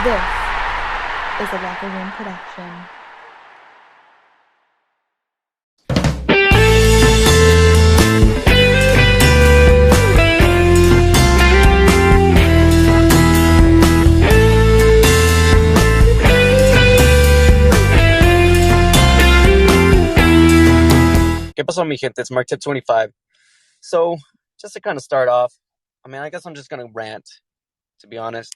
This is a Locker Room production. ¿Qué pasó, mi gente? It's MarkTEP25. So, just to kind of start off, I guess I'm just going to rant, to be honest.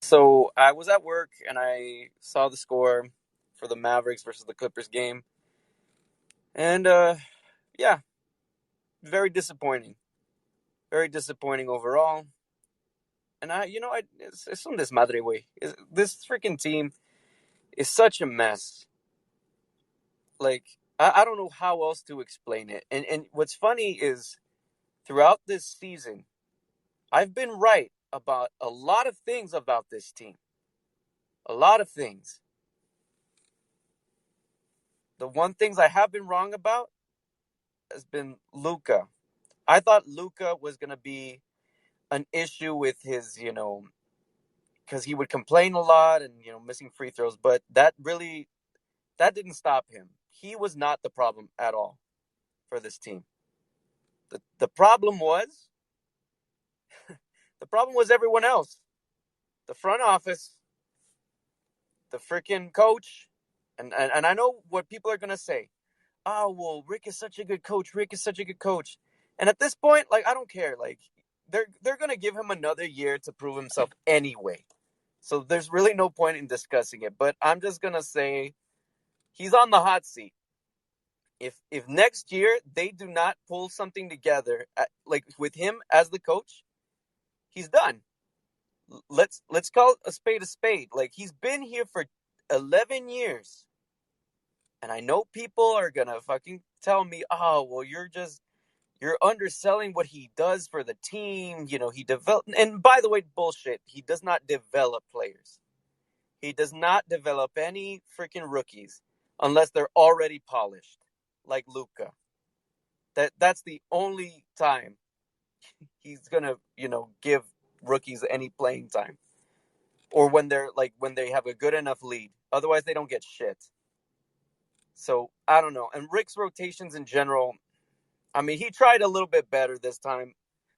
So I was at work and I saw the score for the Mavericks versus the Clippers game. And, yeah, very disappointing. Very disappointing overall. And it's un desmadre, güey. This freaking team is such a mess. Like, I don't know how else to explain it. And what's funny is, throughout this season, I've been right about a lot of things about this team. A lot of things. The one things I have been wrong about has been Luka. I thought Luka was going to be an issue with his, because he would complain a lot and, missing free throws. But that didn't stop him. He was not the problem at all for this team. The problem was everyone else. The front office, the freaking coach, and I know what people are going to say. Oh, well, Rick is such a good coach. Rick is such a good coach. And at this point, I don't care. They're going to give him another year to prove himself anyway. So there's really no point in discussing it. But I'm just going to say he's on the hot seat. If next year they do not pull something together, with him as the coach, he's done. Let's call a spade a spade. He's been here for 11 years. And I know people are going to fucking tell me, oh, well, you're underselling what he does for the team. He developed, and by the way, bullshit. He does not develop players. He does not develop any freaking rookies unless they're already polished, like Luka. That's the only time he's going to, give rookies any playing time. Or when they have a good enough lead. Otherwise, they don't get shit. So, I don't know. And Rick's rotations in general, he tried a little bit better this time.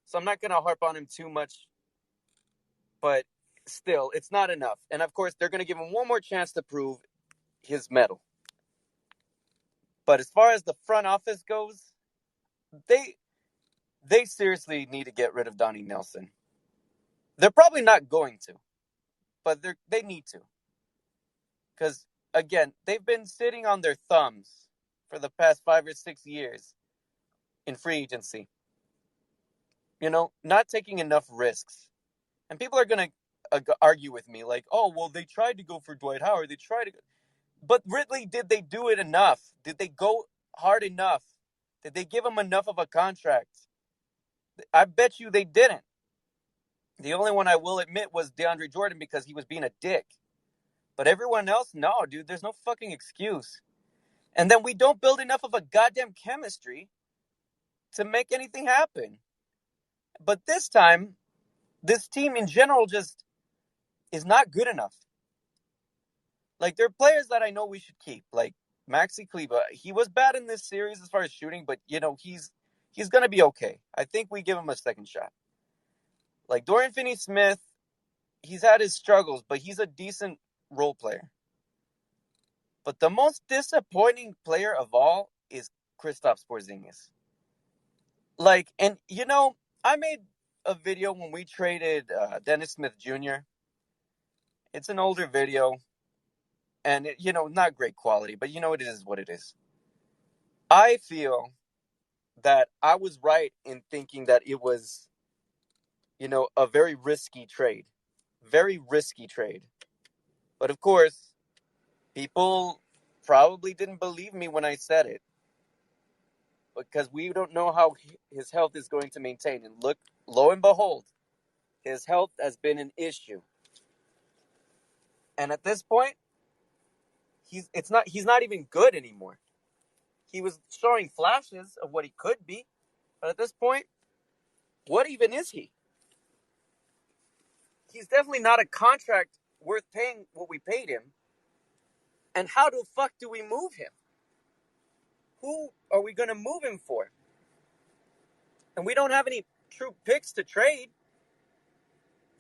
So I'm not going to harp on him too much. But still, it's not enough. And of course, they're going to give him one more chance to prove his mettle. But as far as the front office goes, they seriously need to get rid of Donnie Nelson. They're probably not going to. But they need to. Because, again, they've been sitting on their thumbs for the past 5 or 6 years in free agency. Not taking enough risks. And people are going to argue with me oh, well, they tried to go for Dwight Howard. But Ridley, did they do it enough? Did they go hard enough? Did they give him enough of a contract? I bet you they didn't. The only one I will admit was DeAndre Jordan because he was being a dick. But everyone else, no, dude, there's no fucking excuse. And then we don't build enough of a goddamn chemistry to make anything happen. But this time, this team in general just is not good enough. There are players that I know we should keep, like Maxi Kleba. He was bad in this series as far as shooting, but, he's going to be okay. I think we give him a second shot. Dorian Finney-Smith, he's had his struggles, but he's a decent role player. But the most disappointing player of all is Kristaps Porzingis. I made a video when we traded Dennis Smith Jr. It's an older video. And, not great quality, but it is what it is. I feel that I was right in thinking that it was, a very risky trade. Very risky trade. But, of course, people probably didn't believe me when I said it. Because we don't know how his health is going to maintain. And look, lo and behold, his health has been an issue. And at this point, he's not even good anymore. He was showing flashes of what he could be, but at this point, what even is he? he's definitely not a contract worth paying what we paid him. And how the fuck do we move him? Who are we going to move him for? And we don't have any true picks to trade.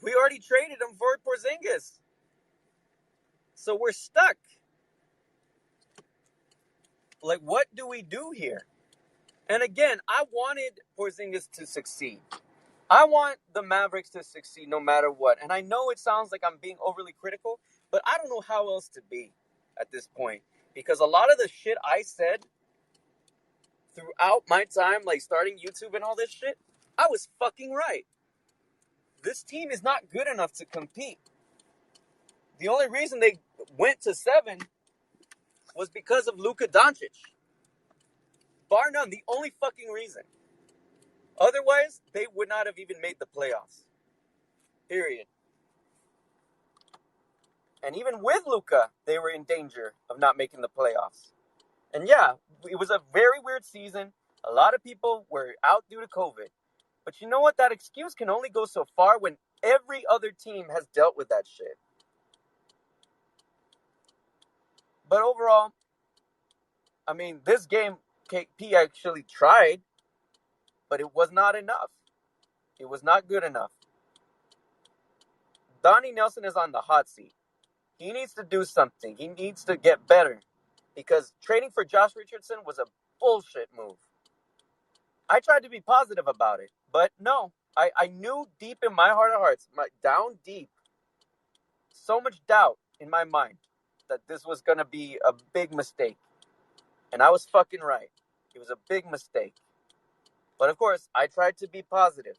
We already traded him for Porzingis. So we're stuck. Like, what do we do here? And again, I wanted Porzingis to succeed. I want the Mavericks to succeed no matter what. And I know it sounds like I'm being overly critical, but I don't know how else to be at this point. Because a lot of the shit I said throughout my time, like starting YouTube and all this shit, I was fucking right. This team is not good enough to compete. The only reason they went to 7 was because of Luka Doncic. Bar none, the only fucking reason. Otherwise, they would not have even made the playoffs. Period. And even with Luka, they were in danger of not making the playoffs. And yeah, it was a very weird season. A lot of people were out due to COVID. But you know what? That excuse can only go so far when every other team has dealt with that shit. But overall, I mean, this game, KP actually tried, but it was not enough. It was not good enough. Donnie Nelson is on the hot seat. He needs to do something. He needs to get better. Because trading for Josh Richardson was a bullshit move. I tried to be positive about it, but no. I knew deep in my heart of hearts, down deep, so much doubt in my mind that this was going to be a big mistake. And I was fucking right. It was a big mistake. But of course, I tried to be positive.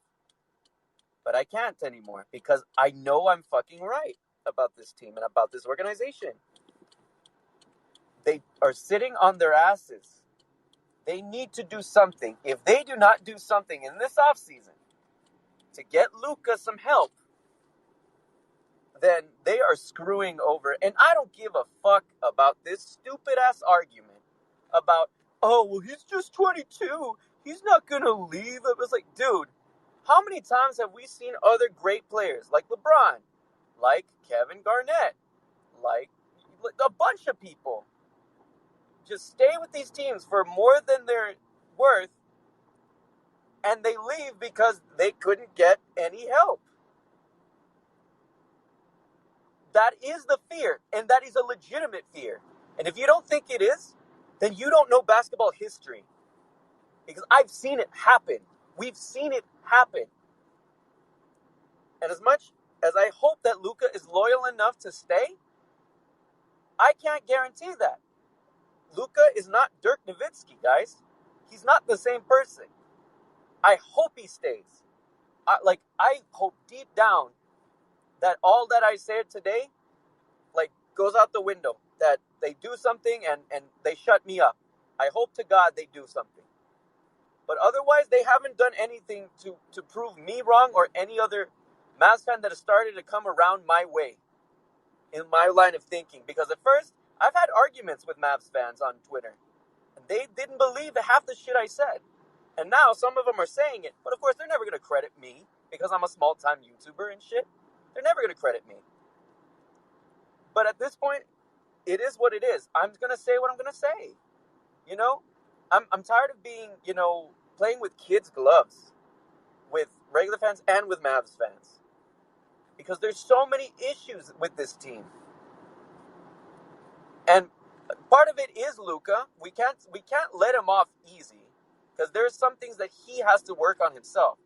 But I can't anymore because I know I'm fucking right about this team and about this organization. They are sitting on their asses. They need to do something. If they do not do something in this offseason to get Luka some help, then they are screwing over. And I don't give a fuck about this stupid-ass argument about, oh, well, he's just 22. He's not going to leave. It was like, dude, how many times have we seen other great players like LeBron, like Kevin Garnett, like a bunch of people just stay with these teams for more than they're worth, and they leave because they couldn't get any help? That is the fear, and that is a legitimate fear. And if you don't think it is, then you don't know basketball history. Because I've seen it happen. We've seen it happen. And as much as I hope that Luka is loyal enough to stay, I can't guarantee that. Luka is not Dirk Nowitzki, guys. He's not the same person. I hope he stays. I hope deep down that all that I said today, goes out the window. That they do something and they shut me up. I hope to God they do something. But otherwise, they haven't done anything to prove me wrong or any other Mavs fan that has started to come around my way in my line of thinking. Because at first, I've had arguments with Mavs fans on Twitter. And they didn't believe half the shit I said. And now some of them are saying it. But of course, they're never going to credit me because I'm a small-time YouTuber and shit. They're never going to credit me. But at this point, it is what it is. I'm going to say what I'm going to say. You know? I'm tired of being, playing with kids' gloves. With regular fans and with Mavs fans. Because there's so many issues with this team. And part of it is Luka. We can't let him off easy. Because there's some things that he has to work on himself.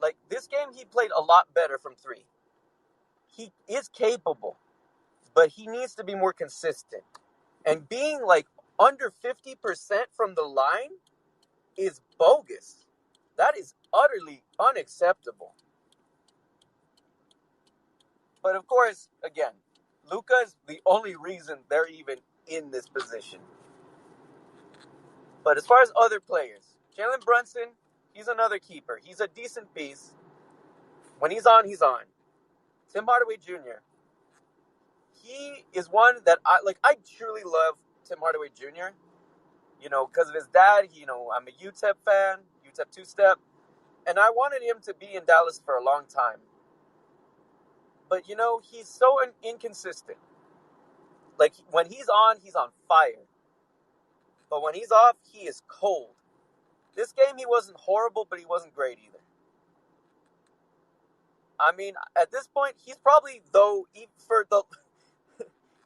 Like, this game, he played a lot better from 3. He is capable. But he needs to be more consistent. And being, under 50% from the line is bogus. That is utterly unacceptable. But, of course, again, Luka is the only reason they're even in this position. But as far as other players, Jalen Brunson, he's another keeper. He's a decent piece. When he's on, he's on. Tim Hardaway Jr., he is one that I truly love Tim Hardaway Jr., because of his dad. I'm a UTEP fan, UTEP two-step, and I wanted him to be in Dallas for a long time. But, he's so inconsistent. Like, when he's on fire. But when he's off, he is cold. This game, he wasn't horrible, but he wasn't great either. I mean, at this point, he's probably,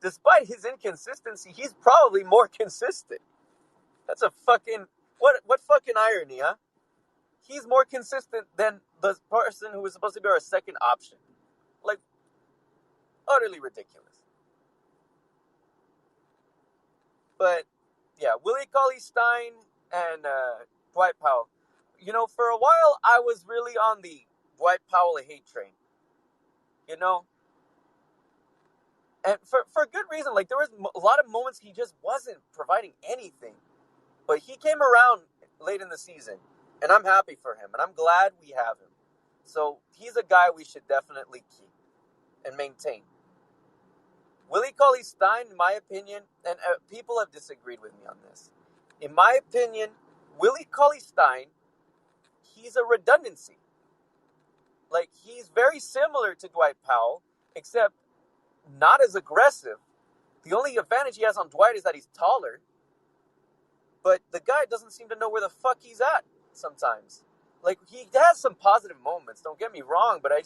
despite his inconsistency, he's probably more consistent. That's a fucking, what fucking irony, huh? He's more consistent than the person who was supposed to be our second option. Like, utterly ridiculous. But, yeah, Willie Cauley-Stein and Dwight Powell. For a while, I was really on the Dwight Powell hate train. And for good reason. Like, there was a lot of moments he just wasn't providing anything. But he came around late in the season, and I'm happy for him, and I'm glad we have him. So he's a guy we should definitely keep and maintain. Willie Cauley-Stein, in my opinion, and people have disagreed with me on this. In my opinion, Willie Cauley-Stein, he's a redundancy. Like, he's very similar to Dwight Powell, except not as aggressive. The only advantage he has on Dwight is that he's taller. But the guy doesn't seem to know where the fuck he's at sometimes. Like, he has some positive moments, don't get me wrong, but I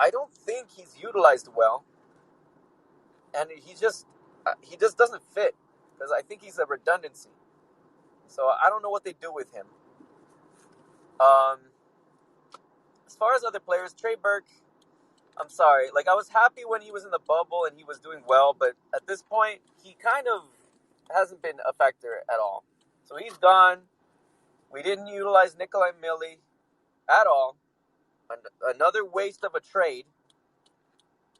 don't think he's utilized well. And he just doesn't fit. Because I think he's a redundancy. So I don't know what they do with him. As far as other players, Trey Burke, I'm sorry. Like, I was happy when he was in the bubble and he was doing well, but at this point, he kind of hasn't been a factor at all. So he's gone. We didn't utilize Nikolai Millie at all. Another waste of a trade.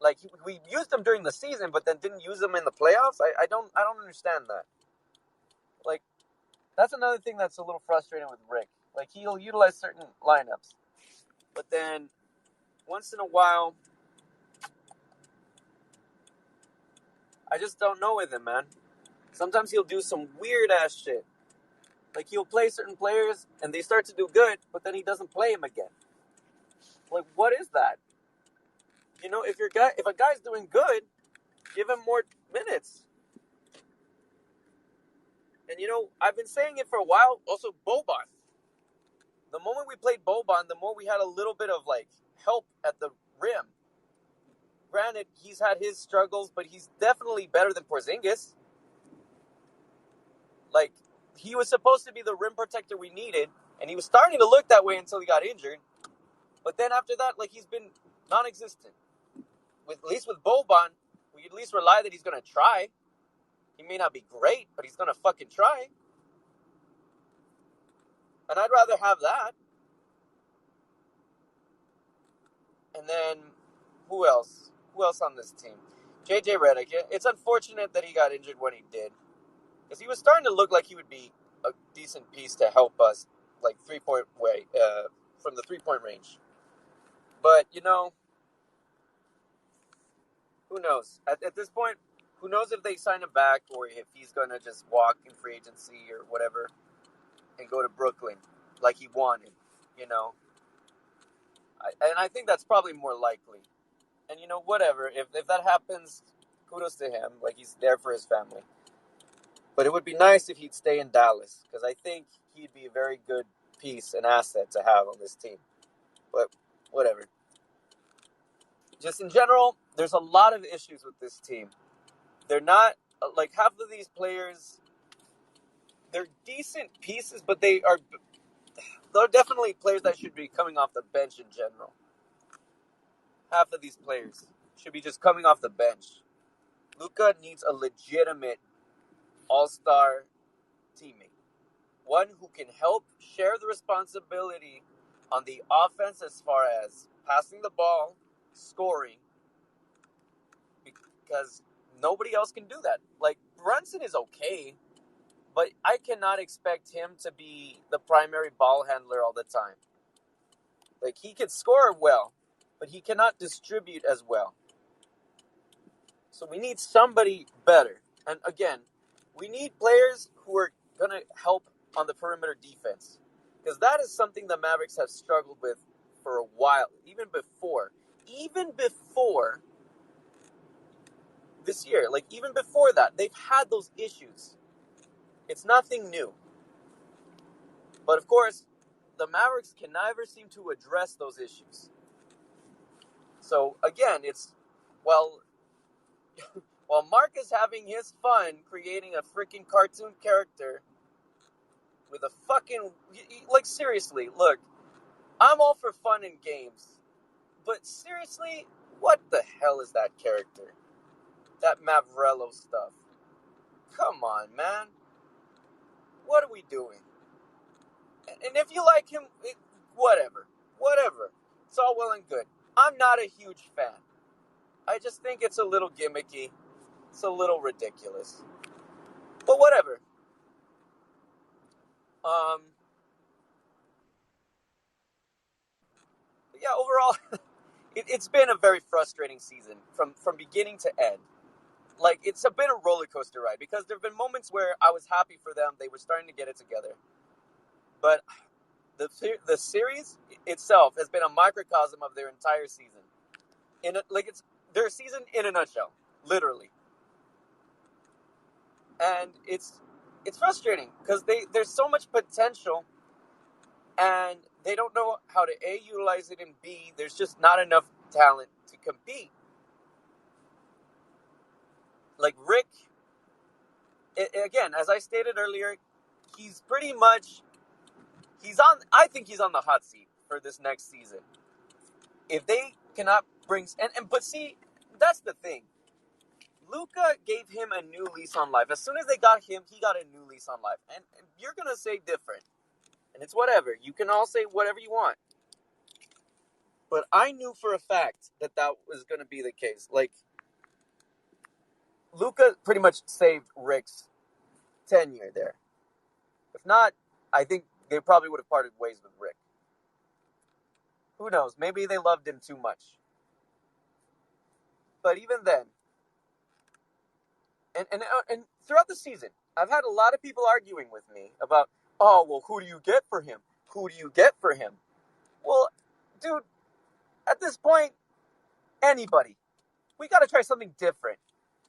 Like, we used him during the season, but then didn't use him in the playoffs. I don't understand that. Like, that's another thing that's a little frustrating with Rick. Like, he'll utilize certain lineups, but then once in a while, I just don't know with him, man. Sometimes he'll do some weird-ass shit. Like, he'll play certain players, and they start to do good, but then he doesn't play him again. Like, what is that? If a guy's doing good, give him more minutes. And, I've been saying it for a while. Also, Boban. The moment we played Boban, the more we had a little bit of, like, help at the rim. Granted, he's had his struggles, but he's definitely better than Porzingis. Like, he was supposed to be the rim protector we needed, and he was starting to look that way until he got injured. But then after that, like, he's been non-existent. At least with Boban, we at least rely that he's going to try. He may not be great, but he's going to fucking try. And I'd rather have that. And then, who else? Who else on this team? JJ Redick. It's unfortunate that he got injured when he did. Because he was starting to look like he would be a decent piece to help us, like, from the three-point range. But, who knows? At this point, who knows if they sign him back or if he's going to just walk in free agency or whatever and go to Brooklyn like he wanted, And I think that's probably more likely. And, whatever. If that happens, kudos to him. Like, he's there for his family. But it would be nice if he'd stay in Dallas, because I think he'd be a very good piece and asset to have on this team. But whatever. Just in general, there's a lot of issues with this team. They're not, like, half of these players, they're decent pieces, but they're definitely players that should be coming off the bench in general. Half of these players should be just coming off the bench. Luka needs a legitimate all-star teammate. One who can help share the responsibility on the offense as far as passing the ball, scoring, because nobody else can do that. Like, Brunson is okay, but I cannot expect him to be the primary ball handler all the time. Like, he can score well, but he cannot distribute as well. So we need somebody better. And again, we need players who are going to help on the perimeter defense. Because that is something the Mavericks have struggled with for a while, even before. even before this year, like even before that, they've had those issues. It's nothing new. But of course, the Mavericks can never seem to address those issues. So again, it's, well, while Mark is having his fun creating a freaking cartoon character with a fucking, like, seriously, look, I'm all for fun and games, but seriously, what the hell is that character? That Mavrello stuff. Come on, man. What are we doing? And if you like him, whatever. Whatever. It's all well and good. I'm not a huge fan. I just think it's a little gimmicky. It's a little ridiculous. But whatever. Um, yeah, overall, it's been a very frustrating season from beginning to end. Like, it's been a roller coaster ride because there have been moments where I was happy for them. They were starting to get it together. But the series itself has been a microcosm of their entire season. It's their season in a nutshell, literally. And it's frustrating because there's so much potential, and they don't know how to A, utilize it, and B, there's just not enough talent to compete. Like Rick, again, as I stated earlier, he's pretty much I think he's on the hot seat for this next season. If they cannot bring but see, that's the thing. Luka gave him a new lease on life. As soon as they got him, he got a new lease on life. And you're gonna say different, and it's whatever. You can all say whatever you want. But I knew for a fact that was gonna be the case. Like, Luka pretty much saved Rick's tenure there. If not, I think they probably would have parted ways with Rick. Who knows? Maybe they loved him too much. But even then, and throughout the season, I've had a lot of people arguing with me about, oh, well, who do you get for him? Who do you get for him? Well, dude, at this point, anybody. We got to try something different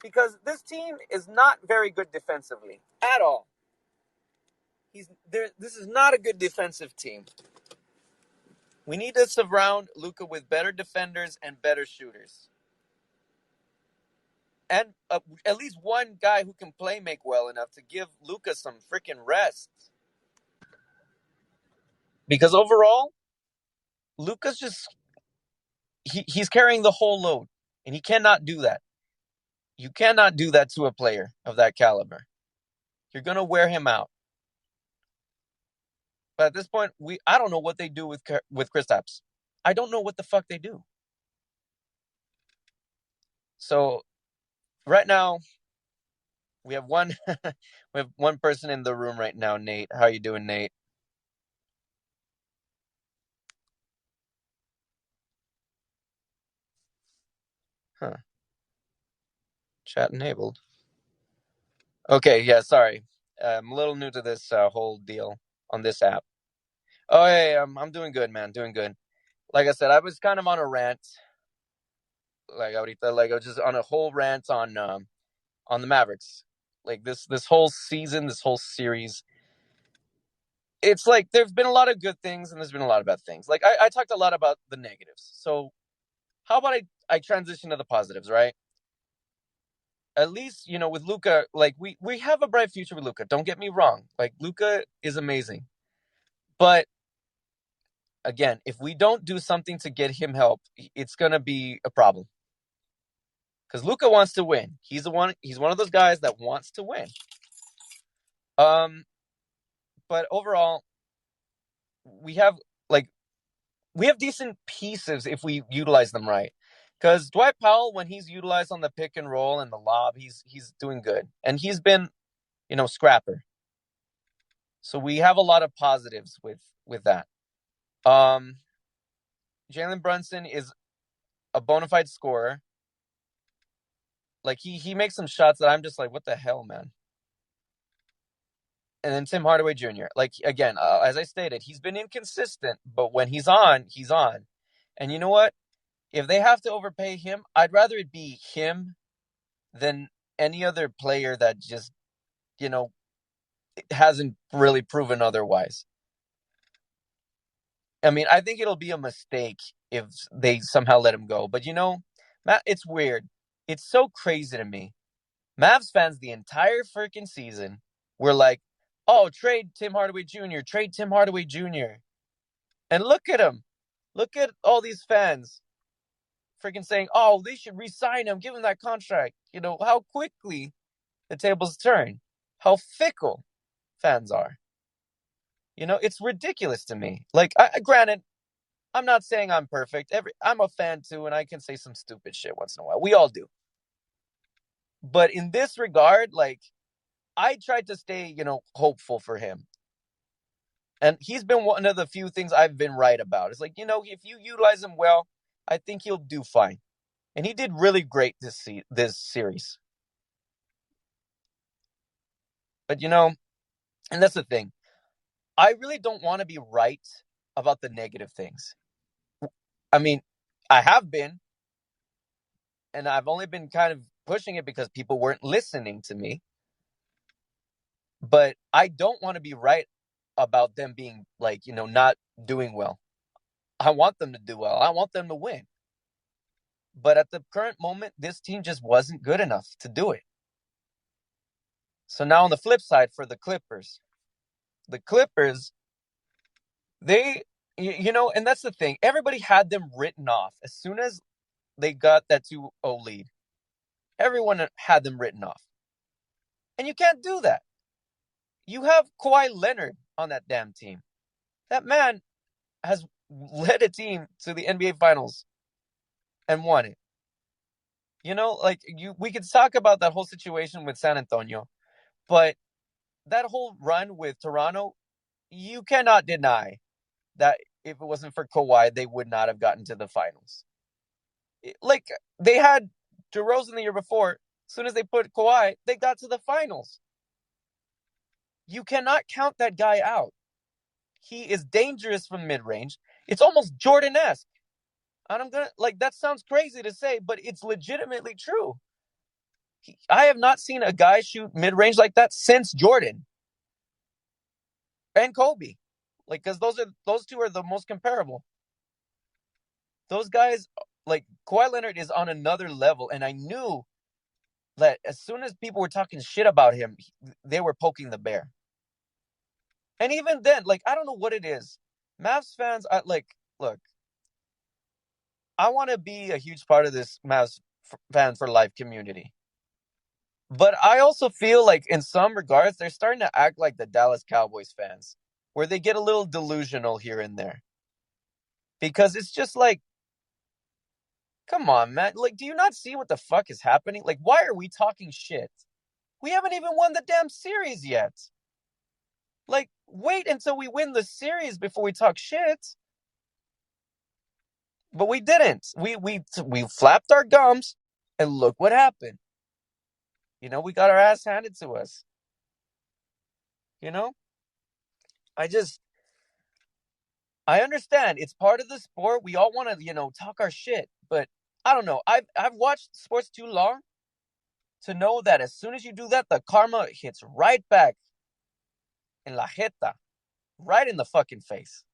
because this team is not very good defensively at all. This is not a good defensive team. We need to surround Luka with better defenders and better shooters. And at least one guy who can play make well enough to give Luka some freaking rest. Because overall, Luka's just he's carrying the whole load, and he cannot do that. You cannot do that to a player of that caliber. You're gonna wear him out. But at this point, I don't know what they do with Kristaps. I don't know what the fuck they do. So right now, we have one person in the room right now. Nate, how you doing, Nate? Huh? Chat enabled. Okay, yeah, sorry. I'm a little new to this whole deal on this app. Oh, hey, I'm doing good, man. Doing good. Like I said, I was kind of on a rant. Like ahorita, like I was just on a whole rant on the Mavericks. Like this whole season, this whole series. It's like there's been a lot of good things and there's been a lot of bad things. Like I talked a lot about the negatives. So how about I transition to the positives, right? At least, with Luka, like we have a bright future with Luka. Don't get me wrong. Like Luka is amazing. But again, if we don't do something to get him help, it's gonna be a problem. Because Luka wants to win. He's one of those guys that wants to win. But overall, we have decent pieces if we utilize them right. Because Dwight Powell, when he's utilized on the pick and roll and the lob, he's doing good. And he's been, scrapper. So we have a lot of positives with that. Jalen Brunson is a bona fide scorer. Like he makes some shots that I'm just like, what the hell, man? And then Tim Hardaway Jr. Like, again, as I stated, he's been inconsistent, but when he's on, he's on. And you know what? if they have to overpay him, I'd rather it be him than any other player that just, you know, hasn't really proven otherwise. I mean, I think it'll be a mistake if they somehow let him go. But, Matt, it's weird. It's so crazy to me. Mavs fans the entire freaking season were like, oh, trade Tim Hardaway Jr., trade Tim Hardaway Jr. And look at him. Look at all these fans freaking saying, oh, they should re-sign him, give him that contract. How quickly the tables turn, how fickle fans are. It's ridiculous to me. Like, granted, I'm not saying I'm perfect. I'm a fan too, and I can say some stupid shit once in a while. We all do. But in this regard, like, I tried to stay, hopeful for him. And he's been one of the few things I've been right about. It's like, if you utilize him well, I think he'll do fine. And he did really great this series. But, and that's the thing. I really don't want to be right about the negative things. I mean, I have been. And I've only been kind of pushing it because people weren't listening to me. But I don't want to be right about them being, like, not doing well. I want them to do well. I want them to win. But at the current moment, this team just wasn't good enough to do it. So now on the flip side for the Clippers, they, and that's the thing. Everybody had them written off. As soon as they got that 2-0 lead, everyone had them written off. And you can't do that. You have Kawhi Leonard on that damn team. That man has led a team to the NBA Finals and won it. We could talk about that whole situation with San Antonio, but that whole run with Toronto, you cannot deny that if it wasn't for Kawhi, they would not have gotten to the finals. Like, they had DeRozan the year before. As soon as they put Kawhi, they got to the finals. You cannot count that guy out. He is dangerous from mid-range. It's almost Jordan-esque. And I'm going to, that sounds crazy to say, but it's legitimately true. I have not seen a guy shoot mid-range like that since Jordan and Kobe. Because those two are the most comparable. Those guys, like, Kawhi Leonard is on another level, and I knew that as soon as people were talking shit about him, they were poking the bear. And even then, I don't know what it is. Mavs fans, look, I want to be a huge part of this Mavs fan for life community. But I also feel like in some regards, they're starting to act like the Dallas Cowboys fans, where they get a little delusional here and there. Because it's just like, come on, man. Do you not see what the fuck is happening? Why are we talking shit? We haven't even won the damn series yet. Wait until we win the series before we talk shit. But we didn't. We flapped our gums, and look what happened. We got our ass handed to us. I understand. It's part of the sport. We all want to, talk our shit. But I don't know. I've watched sports too long to know that as soon as you do that, the karma hits right back in la jeta, right in the fucking face.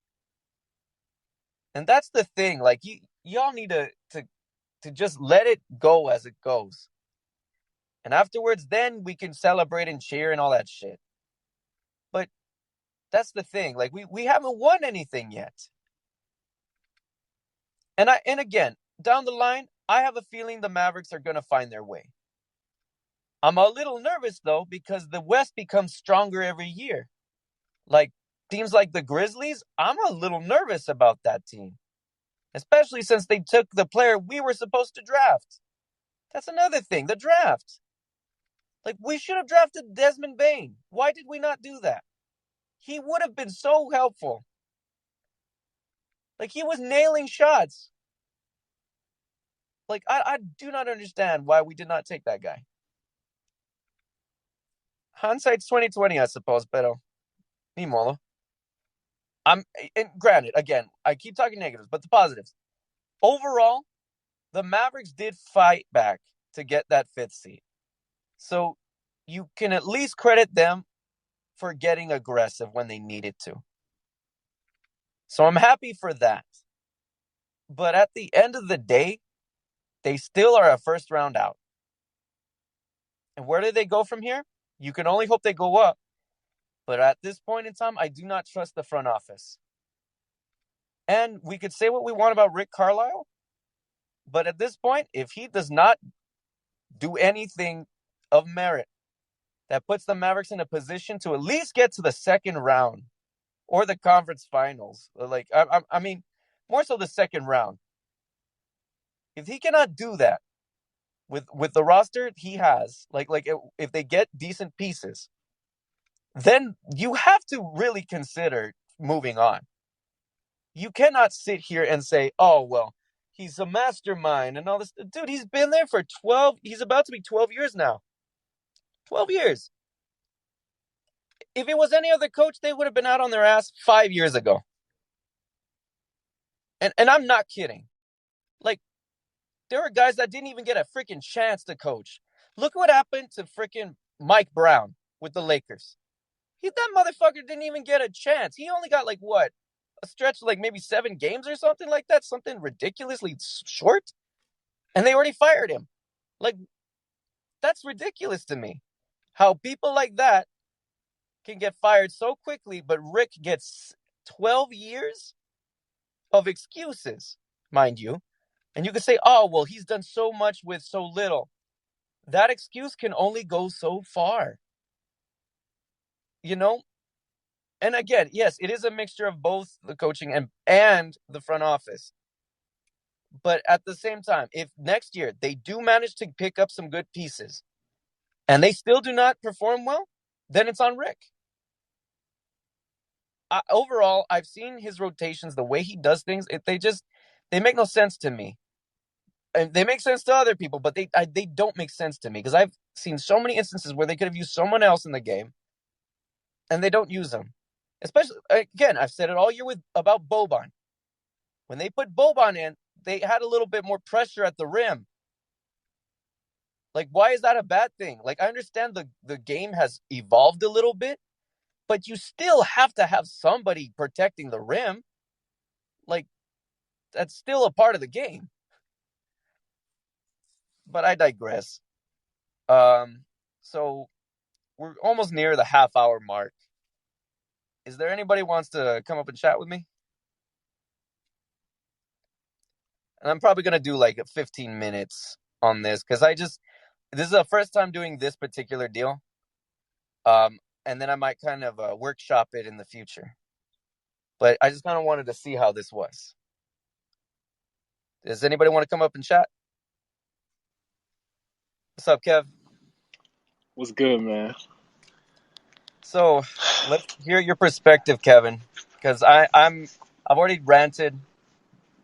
And that's the thing. Y'all need to just let it go as it goes. And afterwards, then we can celebrate and cheer and all that shit. But that's the thing. We haven't won anything yet. And again, down the line, I have a feeling the Mavericks are going to find their way. I'm a little nervous, though, because the West becomes stronger every year. Teams like the Grizzlies, I'm a little nervous about that team. Especially since they took the player we were supposed to draft. That's another thing, the draft. We should have drafted Desmond Bane. Why did we not do that? He would have been so helpful. He was nailing shots. I do not understand why we did not take that guy. Hindsight's 2020, I suppose, pero ni modo. And granted, again, I keep talking negatives, but the positives. Overall, the Mavericks did fight back to get that 5th seed. So you can at least credit them for getting aggressive when they needed to. So I'm happy for that. But at the end of the day, they still are a first round out. And where do they go from here? You can only hope they go up. But at this point in time, I do not trust the front office. And we could say what we want about Rick Carlisle, but at this point, if he does not do anything of merit that puts the Mavericks in a position to at least get to the second round or the conference finals, like I mean, more so the second round. If he cannot do that with the roster he has, like if they get decent pieces, then you have to really consider moving on. You cannot sit here and say, oh, well, he's a mastermind and all this. Dude, he's been there for 12. He's about to be 12 years now. 12 years. If it was any other coach, they would have been out on their ass 5 years ago. And I'm not kidding. Like, there are guys that didn't even get a freaking chance to coach. Look what happened to freaking Mike Brown with the Lakers. That motherfucker didn't even get a chance. He only got, like, what? A stretch of, like, maybe 7 games or something like that? Something ridiculously short? And they already fired him. Like, that's ridiculous to me. How people like that can get fired so quickly, but Rick gets 12 years of excuses, mind you. And you can say, oh, well, he's done so much with so little. That excuse can only go so far. You know? And again, yes, it is a mixture of both the coaching and the front office. But at the same time, if next year they do manage to pick up some good pieces and they still do not perform well, then it's on Rick. Overall, I've seen his rotations, the way he does things, they make no sense to me. And they make sense to other people, but they don't make sense to me because I've seen so many instances where they could have used someone else in the game and they don't use them. Especially, again, I've said it all year about Boban. When they put Boban in, they had a little bit more pressure at the rim. Like, why is that a bad thing? Like, I understand the game has evolved a little bit, but you still have to have somebody protecting the rim. Like, that's still a part of the game. But I digress. So we're almost near the half-hour mark. Is there anybody who wants to come up and chat with me? And I'm probably going to do like 15 minutes on this because this is the first time doing this particular deal. And then I might kind of workshop it in the future. But I just kind of wanted to see how this was. Does anybody want to come up and chat? What's up, Kev? What's good, man? So let's hear your perspective, Kevin, because I've already ranted,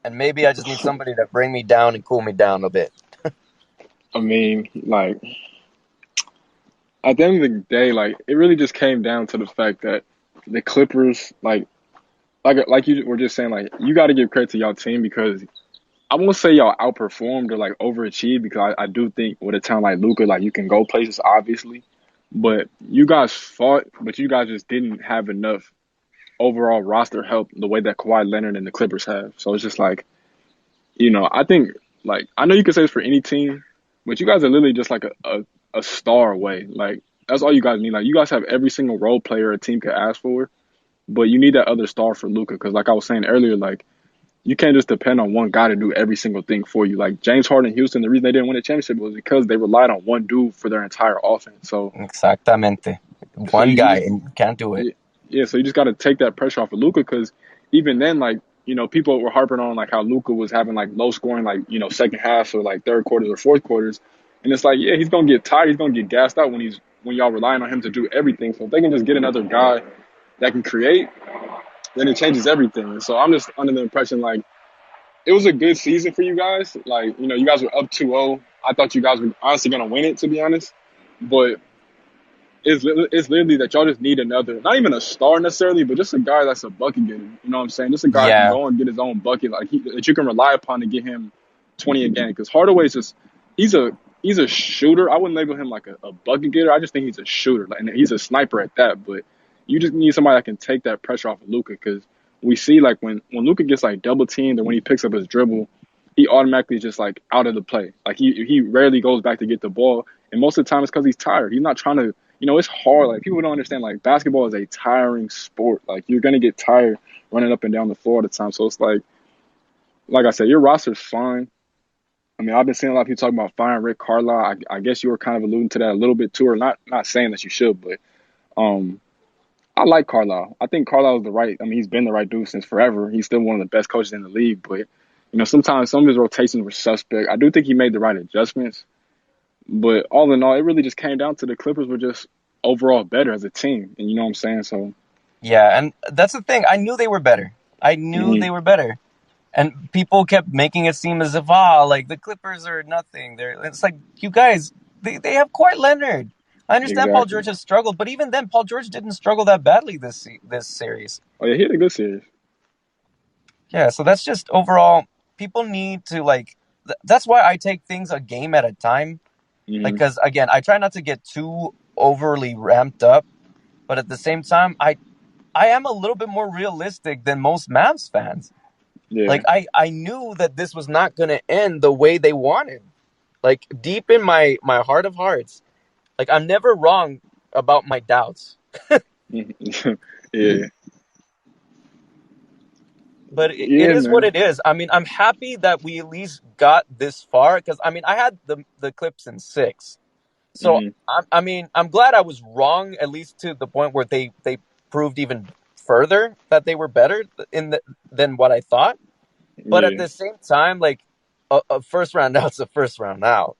and maybe I just need somebody to bring me down and cool me down a bit. I mean, like, at the end of the day, like, it really just came down to the fact that the Clippers, like you were just saying, like, you got to give credit to y'all team because I won't say y'all outperformed or like overachieved because I do think with a talent like Luka, like, you can go places, obviously. But you guys fought, but you guys just didn't have enough overall roster help the way that Kawhi Leonard and the Clippers have. So it's just like, I think, like, I know you could say this for any team, but you guys are literally just like a star away. Like, that's all you guys need. Like, you guys have every single role player a team could ask for, but you need that other star for Luka because, like I was saying earlier, like, you can't just depend on one guy to do every single thing for you. Like, James Harden and Houston, the reason they didn't win a championship was because they relied on one dude for their entire offense. So Exactamente. One guy, and you can't do it. Yeah, so you just got to take that pressure off of Luka because even then, like, people were harping on, like, how Luka was having, like, low scoring, like, second half or, like, third quarters or fourth quarters. And it's like, yeah, he's going to get tired. He's going to get gassed out when y'all relying on him to do everything. So if they can just get another guy that can create, then it changes everything. So I'm just under the impression, like, it was a good season for you guys. Like, you guys were up 2-0. I thought you guys were honestly going to win it, to be honest. But it's literally that y'all just need another, not even a star necessarily, but just a guy that's a bucket getter. You know what I'm saying? Just a guy that can go and get his own bucket, like that you can rely upon to get him 20 a game. Because Hardaway's just he's a shooter. I wouldn't label him like a bucket getter. I just think he's a shooter, and he's a sniper at that. But you just need somebody that can take that pressure off of Luka, because we see like when Luka gets like double teamed or when he picks up his dribble, he automatically just like out of the play. Like he rarely goes back to get the ball, and most of the time it's because he's tired. He's not trying to. It's hard. Like people don't understand. Like basketball is a tiring sport. Like you're gonna get tired running up and down the floor all the time. So it's like I said, your roster's fine. I mean, I've been seeing a lot of people talking about firing Rick Carlisle. I guess you were kind of alluding to that a little bit too, or not saying that you should, but I like Carlisle. I think Carlisle is the right. I mean, he's been the right dude since forever. He's still one of the best coaches in the league. But sometimes some of his rotations were suspect. I do think he made the right adjustments. But all in all, it really just came down to the Clippers were just overall better as a team, and you know what I'm saying. So Yeah, and that's the thing. I knew they were better. I knew they were better. And people kept making it seem as if, like the Clippers are nothing. It's like, you guys, they have Kawhi Leonard. I understand Paul exactly. George has struggled, but even then, Paul George didn't struggle that badly this series. Oh yeah, he had a good series. Yeah, so that's just overall, people need to that's why I take things a game at a time. Because again, I try not to get too overly ramped up, but at the same time, I am a little bit more realistic than most Mavs fans. Yeah. Like I knew that this was not going to end the way they wanted. Like deep in my heart of hearts, like I'm never wrong about my doubts. Yeah. But it Yeah, is what man. it is. I mean, I'm happy that we at least got this far, because I mean, I had the Clips in 6. So I'm glad I was wrong, at least to the point where they proved even further that they were better than what I thought. But at Yeah. the same time, like a first round out's a first round out.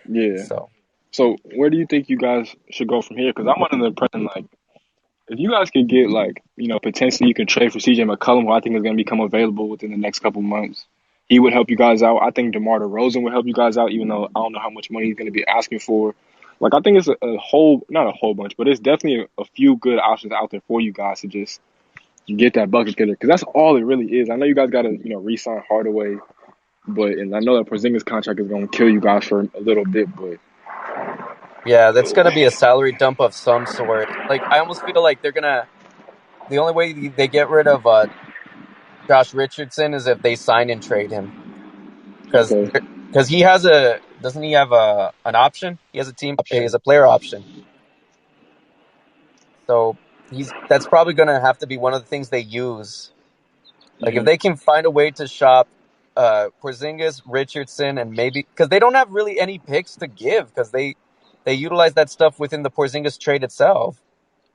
Yeah. So So where do you think you guys should go from here? Because I'm under the impression like if you guys could get like potentially you can trade for CJ McCollum, who I think is going to become available within the next couple months. He would help you guys out. I think DeMar DeRozan would help you guys out, even though I don't know how much money he's going to be asking for. Like I think it's a whole, not a whole bunch, but it's definitely a few good options out there for you guys to just get that bucket getter, because that's all it really is. I know you guys got to re-sign Hardaway, and I know that Porzingis contract is going to kill you guys for a little bit, but yeah, that's gonna be a salary dump of some sort. Like I almost feel like the only way they get rid of Josh Richardson is if they sign and trade him, because okay, he has doesn't he have an option? He has he has a player option. So that's probably gonna have to be one of the things they use. Like if they can find a way to shop Porzingis, Richardson, and maybe, because they don't have really any picks to give, because they utilize that stuff within the Porzingis trade itself.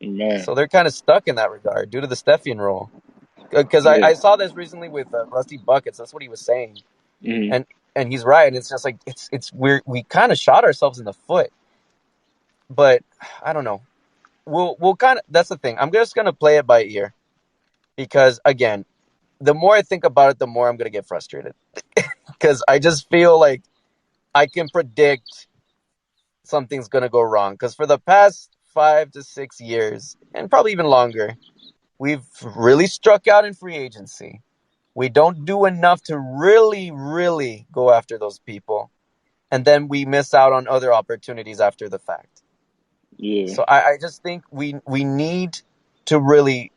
man, So they're kind of stuck in that regard due to the Stepien rule. Because I yeah, saw this recently with Rusty Buckets. That's what he was saying, hmm and he's right. It's just like it's weird. We kind of shot ourselves in the foot, but I don't know. We'll kind of, that's the thing. I'm just gonna play it by ear, because again, the more I think about it, the more I'm gonna get frustrated, because I just feel like I can predict something's gonna go wrong. Because for the past 5 to 6 years, and probably even longer, we've really struck out in free agency. We don't do enough to really, really go after those people. And then we miss out on other opportunities after the fact. yeah, So I just think we need to really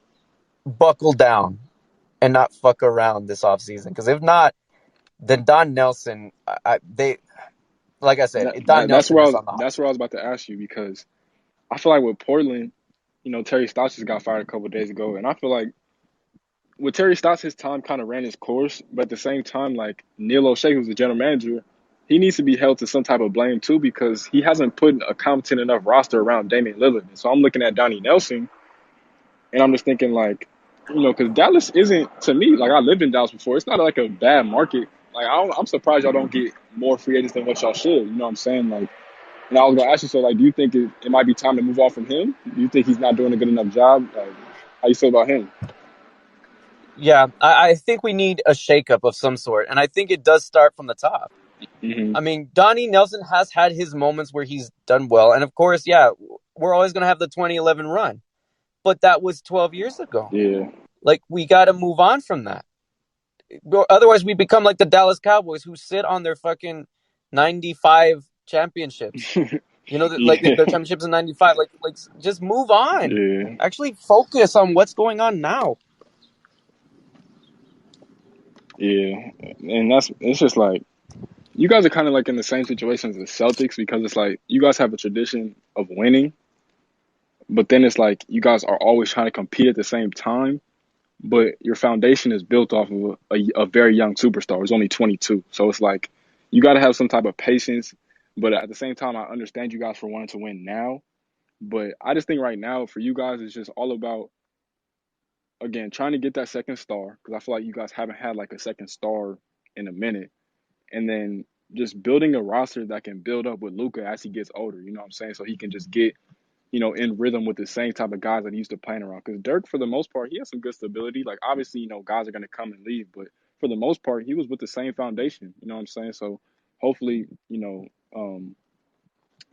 buckle down and not fuck around this offseason. Because if not, then Don Nelson, like I said, Don Nelson is on the hot that's seat. where I was about to ask you, because I feel like with Portland, Terry Stotts just got fired a couple of days ago, and I feel like with Terry Stotts, his time kind of ran its course, but at the same time, like Neil O'Shea, who's the general manager, he needs to be held to some type of blame too, because he hasn't put a competent enough roster around Damian Lillard. And so I'm looking at Donnie Nelson, and I'm just thinking like, because Dallas isn't, to me, like I lived in Dallas before. It's not like a bad market. Like I'm surprised y'all don't get more free agents than what y'all should. You know what I'm saying? Like, and I was gonna ask you, so like, do you think it might be time to move on from him? Do you think he's not doing a good enough job? Like, how you feel about him? Yeah, I think we need a shakeup of some sort. And I think it does start from the top. hmm I mean, Donnie Nelson has had his moments where he's done well. And of course, yeah, we're always going to have the 2011 run. But that was 12 years ago. Yeah. Like, we got to move on from that. Otherwise, we become like the Dallas Cowboys, who sit on their fucking 95 championships. Like Yeah, their championships in 95. Like, just move on. yeah, Actually, focus on what's going on now. yeah. And it's just like you guys are kind of like in the same situation as the Celtics because it's like you guys have a tradition of winning, but then it's like you guys are always trying to compete at the same time. But your foundation is built off of a very young superstar. He's only 22, so it's like you got to have some type of patience. But at the same time, I understand you guys for wanting to win now. But I just think right now for you guys, it's just all about again trying to get that second star because I feel like you guys haven't had like a second star in a minute, and then just building a roster that can build up with Luka as he gets older. You know what I'm saying? So he can just get in rhythm with the same type of guys that he used to playing around. Because Dirk, for the most part, he has some good stability. Like, obviously, guys are going to come and leave, but for the most part, he was with the same foundation. You know what I'm saying? So hopefully,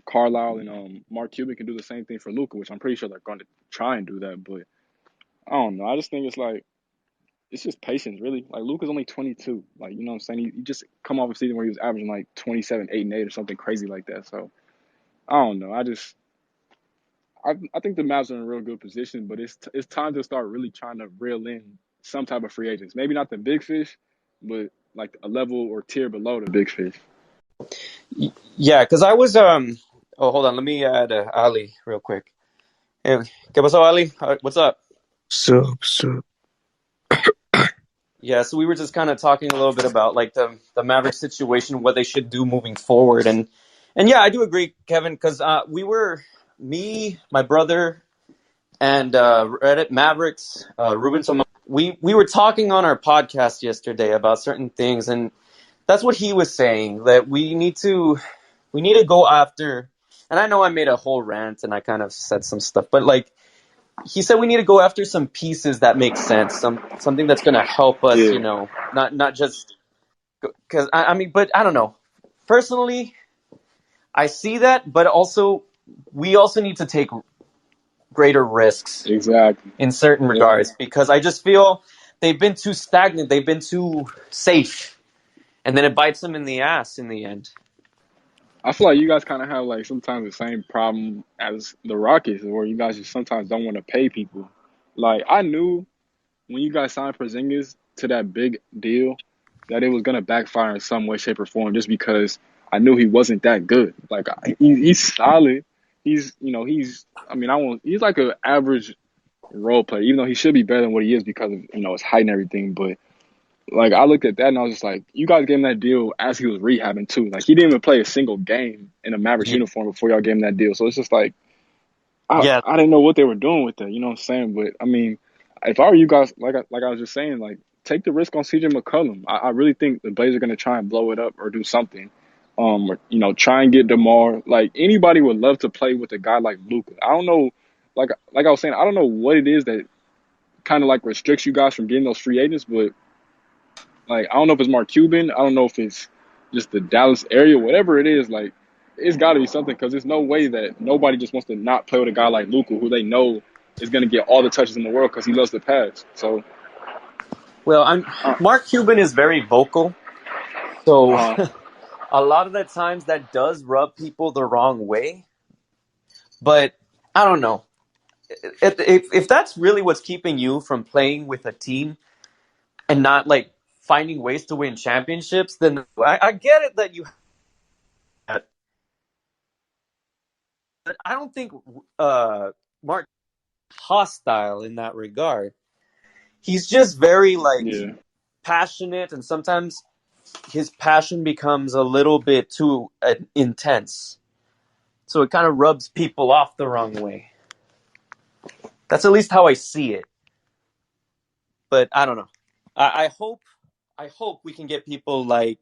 Carlisle and Mark Cuban can do the same thing for Luka, which I'm pretty sure they're going to try and do that. But I don't know. I just think it's like, it's just patience, really. Like, Luka's only 22. Like, you know what I'm saying? He just come off a season where he was averaging like 27, 8, and 8 or something crazy like that. So I don't know. I think the Mavs are in a real good position, but it's time to start really trying to reel in some type of free agents. Maybe not the big fish, but like a level or tier below the big fish. Yeah, because I was Oh, hold on. Let me add Ali real quick. Hey, ¿qué pasó, Ali? What's up? So, Yeah, so we were just kind of talking a little bit about like the Maverick situation, what they should do moving forward, and yeah, I do agree, Kevin, because me, my brother, and Reddit Mavericks, Ruben. So we were talking on our podcast yesterday about certain things, and that's what he was saying, that we need to go after. And I know I made a whole rant and I kind of said some stuff, but like he said, we need to go after some pieces that make sense, something that's going to help us, Yeah, not just because I mean, but I don't know. Personally, I see that, but also we also need to take greater risks exactly. in certain Yep. regards because I just feel they've been too stagnant, they've been too safe, and then it bites them in the ass in the end. I feel like you guys kind of have like sometimes the same problem as the Rockets, where you guys just sometimes don't want to pay people. Like I knew when you guys signed Porzingis to that big deal that it was gonna backfire in some way, shape, or form, just because I knew he wasn't that good. Like he's solid. He's. I mean, I won't. He's like an average role player, even though he should be better than what he is because of his height and everything. But like I looked at that and I was just like, you guys gave him that deal as he was rehabbing too. Like he didn't even play a single game in a Mavericks Yeah, uniform before y'all gave him that deal. So it's just like yeah, I didn't know what they were doing with that. You know what I'm saying? But I mean, if I were you guys, like I was just saying, like take the risk on CJ McCollum. I really think the Blazers are gonna try and blow it up or do something. Or, try and get DeMar. Like anybody would love to play with a guy like Luka. I don't know, like I was saying, I don't know what it is that kind of like restricts you guys from getting those free agents, but like I don't know if it's Mark Cuban, I don't know if it's just the Dallas area, whatever it is. Like it's got to be something because there's no way that nobody just wants to not play with a guy like Luka, who they know is going to get all the touches in the world because he loves to pass. So, well, uh Mark Cuban is very vocal, so huh, a lot of the times that does rub people the wrong way. But I don't know if that's really what's keeping you from playing with a team and not like finding ways to win championships. Then I get it that you. But I don't think Mark is hostile in that regard. He's just very like yeah. passionate, and sometimes his passion becomes a little bit too intense. So it kind of rubs people off the wrong way. That's at least how I see it. But I don't know. I hope we can get people like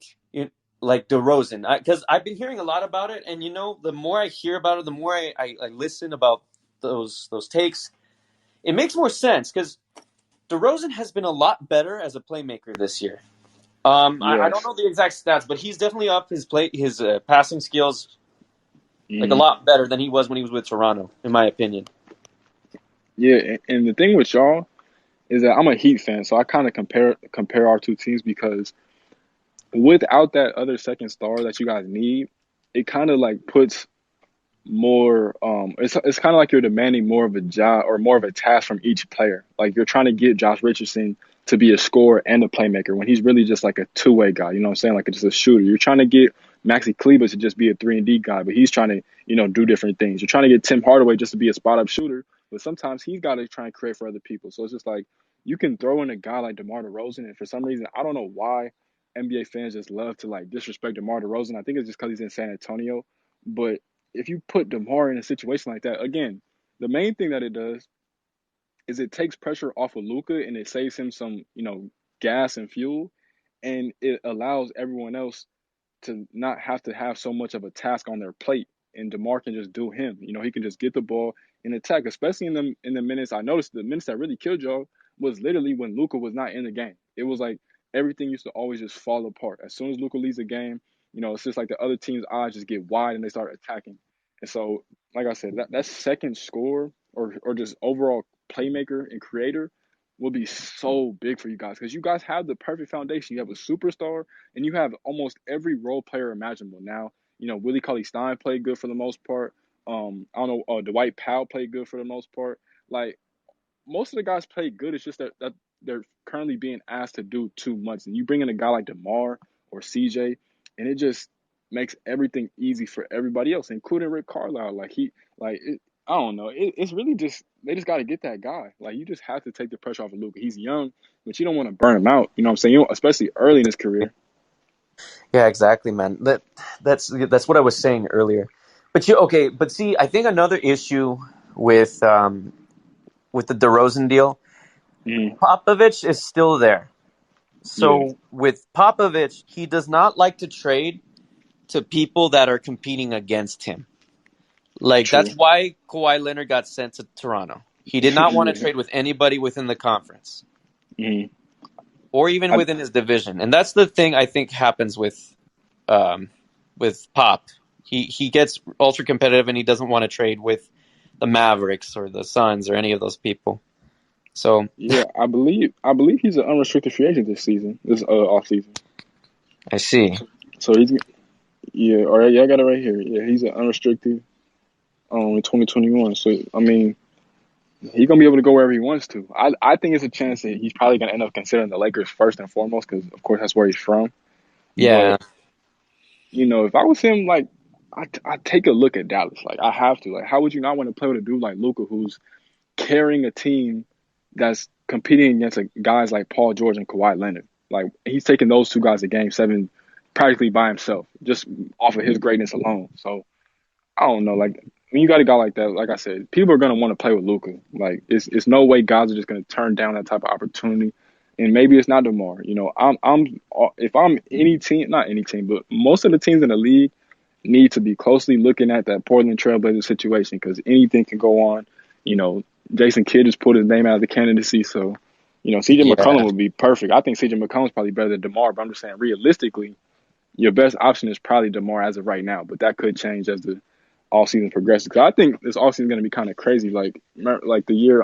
DeRozan, because I've been hearing a lot about it, and the more I hear about it, the more I listen about those takes. It makes more sense because DeRozan has been a lot better as a playmaker this year. I don't Yes. know the exact stats, but he's definitely up his passing skills like a Hmm. lot better than he was when he was with Toronto, in my opinion. Yeah. And the thing with y'all is that I'm a Heat fan, so I kind of compare our two teams because without that other second star that you guys need, it kind of like puts more it's kind of like you're demanding more of a job or more of a task from each player. Like you're trying to get Josh Richardson to be a scorer and a playmaker when he's really just like a two-way guy, you know what I'm saying? Like just a shooter. You're trying to get Maxi Kleber to just be a 3-and-D guy, but he's trying to, do different things. You're trying to get Tim Hardaway just to be a spot-up shooter, but sometimes he's got to try and create for other people. So it's just like you can throw in a guy like DeMar DeRozan, and for some reason, I don't know why NBA fans just love to like disrespect DeMar DeRozan. I think it's just because he's in San Antonio, but if you put DeMar in a situation like that, again, the main thing that it does is it takes pressure off of Luka and it saves him some, gas and fuel, and it allows everyone else to not have to have so much of a task on their plate. And DeMar can just do him. He can just get the ball and attack, especially in the minutes. I noticed the minutes that really killed y'all was literally when Luka was not in the game. It was like everything used to always just fall apart. As soon as Luka leaves the game, it's just like the other team's eyes just get wide and they start attacking. And so, like I said, that second score or just overall playmaker and creator will be so big for you guys because you guys have the perfect foundation. You have a superstar and you have almost every role player imaginable. Now, Willie Cauley-Stein played good for the most part. I don't know, Dwight Powell played good for the most part. Like most of the guys played good. It's just that they're currently being asked to do too much. And you bring in a guy like DeMar or CJ, and it just makes everything easy for everybody else, including Rick Carlisle. I don't know. It's really just they just got to get that guy. Like you just have to take the pressure off of Luka. He's young, but you don't want to burn him out. You know what I'm saying? Especially early in his career. Yeah, exactly, man. That's what I was saying earlier. But see, I think another issue with the DeRozan deal, Mm, Popovich is still there. yeah, So with Popovich, he does not like to trade to people that are competing against him. Like that's true. why Kawhi Leonard got sent to Toronto. He did not want to Yeah. trade with anybody within the conference Mm. or even I, within his division. And that's the thing I think happens um, with Pop. He gets ultra competitive and he doesn't want to trade with the Mavericks or the Suns or any of those people. So yeah, I believe he's an unrestricted free agent this season, this off season. I see. So he's yeah, all right, yeah, I got it right here. Yeah, he's an unrestricted in 2021. So I mean, he's gonna be able to go wherever he wants to. I think it's a chance that he's probably gonna end up considering the Lakers first and foremost because of course that's where he's from. Yeah, But if I was him, like I take a look at Dallas. Like I have to. Like how would you not want to play with a dude like Luka who's carrying a team that's competing against guys like Paul George and Kawhi Leonard. Like he's taking those two guys to Game 7 practically by himself, just off of his greatness alone. So I don't know. Like when you got a guy like that, like I said, people are gonna want to play with Luka. Like it's no way guys are just gonna turn down that type of opportunity. And maybe it's not DeMar. I'm if I'm any team, not any team, but most of the teams in the league need to be closely looking at that Portland Trailblazers situation because anything can go on. You know, Jason Kidd just pulled his name out of the candidacy, so CJ McCollum yeah, would be perfect. I think CJ McCollum's probably better than DeMar, but I'm just saying realistically, your best option is probably DeMar as of right now, but that could change as the all season progresses. Because I think this all season is going to be kind of crazy. Like the year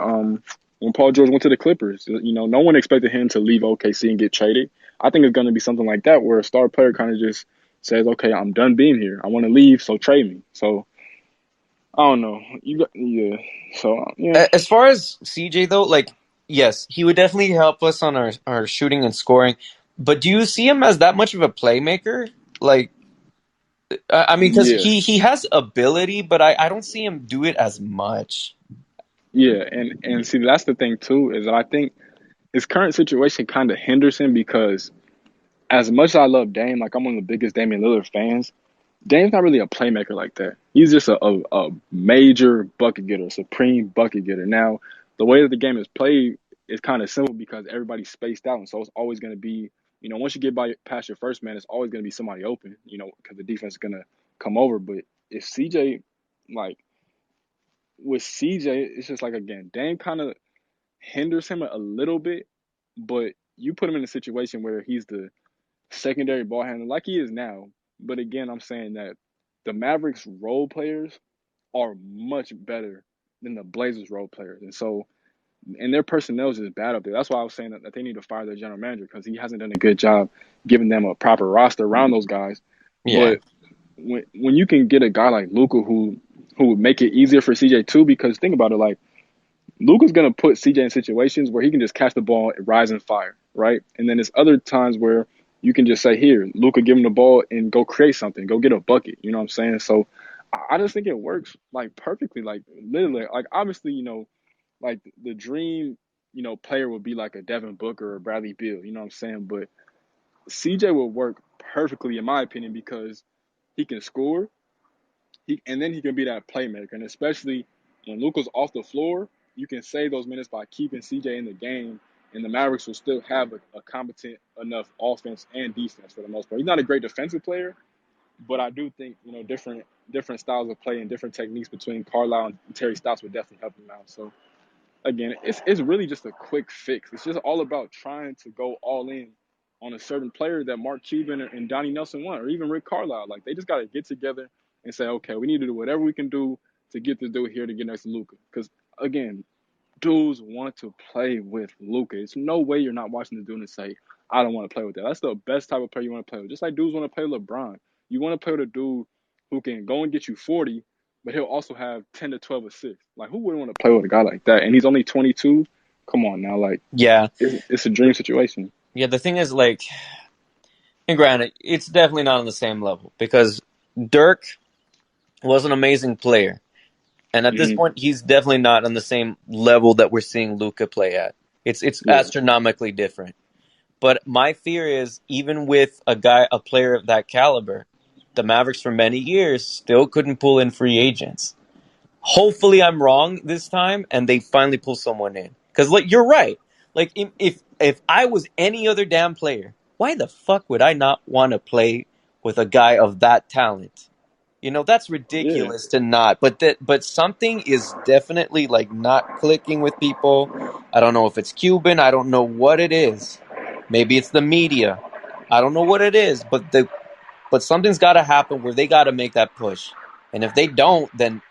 when Paul George went to the Clippers, no one expected him to leave OKC and get traded. I think it's going to be something like that where a star player kind of just says, "Okay, I'm done being here. I want to leave, so trade me." So I don't know. Yeah. So yeah, As far as CJ though, like yes, he would definitely help us on our shooting and scoring. But do you see him as that much of a playmaker? Like, I mean, because yeah, he has ability, but I don't see him do it as much. yeah, and see that's the thing too is that I think his current situation kind of hinders him because as much as I love Dame, like I'm one of the biggest Damian Lillard fans. Dame's not really a playmaker like that. He's just a major bucket getter, a supreme bucket getter. Now, the way that the game is played is kind of simple because everybody's spaced out, and so it's always going to be, once you get past your first man, it's always going to be somebody open, because the defense is going to come over. But if CJ, like with CJ, it's just like again, Dame kind of hinders him a little bit, but you put him in a situation where he's the secondary ball handler like he is now. But again, I'm saying that the Mavericks role players are much better than the Blazers role players. And so and their personnel is just bad up there. That's why I was saying that they need to fire their general manager because he hasn't done a good job giving them a proper roster around those guys. Yeah. But when you can get a guy like Luka who would make it easier for CJ too, because think about it, like Luka's gonna put CJ in situations where he can just catch the ball, rise and fire, right? And then there's other times where you can just say, "Here, Luka, give him the ball and go create something, go get a bucket." You know what I'm saying? So I just think it works like perfectly, like literally, like obviously, like the dream, player would be like a Devin Booker or Bradley Beal. You know what I'm saying? But CJ will work perfectly, in my opinion, because he can score. And then he can be that playmaker, and especially when Luka's off the floor, you can save those minutes by keeping CJ in the game, and the Mavericks will still have a competent enough offense and defense for the most part. He's not a great defensive player, but I do think different styles of play and different techniques between Carlisle and Terry Stotts would definitely help him out. So again, it's really just a quick fix. It's just all about trying to go all in on a certain player that Mark Cuban and Donnie Nelson want, or even Rick Carlisle. Like they just got to get together and say, okay, we need to do whatever we can do to get this dude here to get next to Luka. Because again, dudes want to play with Luka. It's no way you're not watching the dude and say, I don't want to play with that. That's the best type of player you want to play with. Just like dudes want to play with LeBron. You want to play with a dude who can go and get you 40, but he'll also have 10 to 12 assists. Like, who wouldn't want to play with a guy like that? And he's only 22. Come on now. Like, Yeah. it's a dream situation. Yeah, the thing is, like, and granted, it's definitely not on the same level because Dirk was an amazing player. And at this Mm-hmm. point, he's definitely not on the same level that we're seeing Luka play at. It's Yeah. astronomically different. But my fear is, even with a player of that caliber, the Mavericks for many years still couldn't pull in free agents. Hopefully, I'm wrong this time, and they finally pull someone in. Because, like, you're right. Like, if I was any other damn player, why the fuck would I not want to play with a guy of that talent? That's Yeah. ridiculous to not. But something is definitely like not clicking with people. I don't know if it's Cuban. I don't know what it is. Maybe it's the media. I don't know what it is. But something's got to happen where they got to make that push. And if they don't, then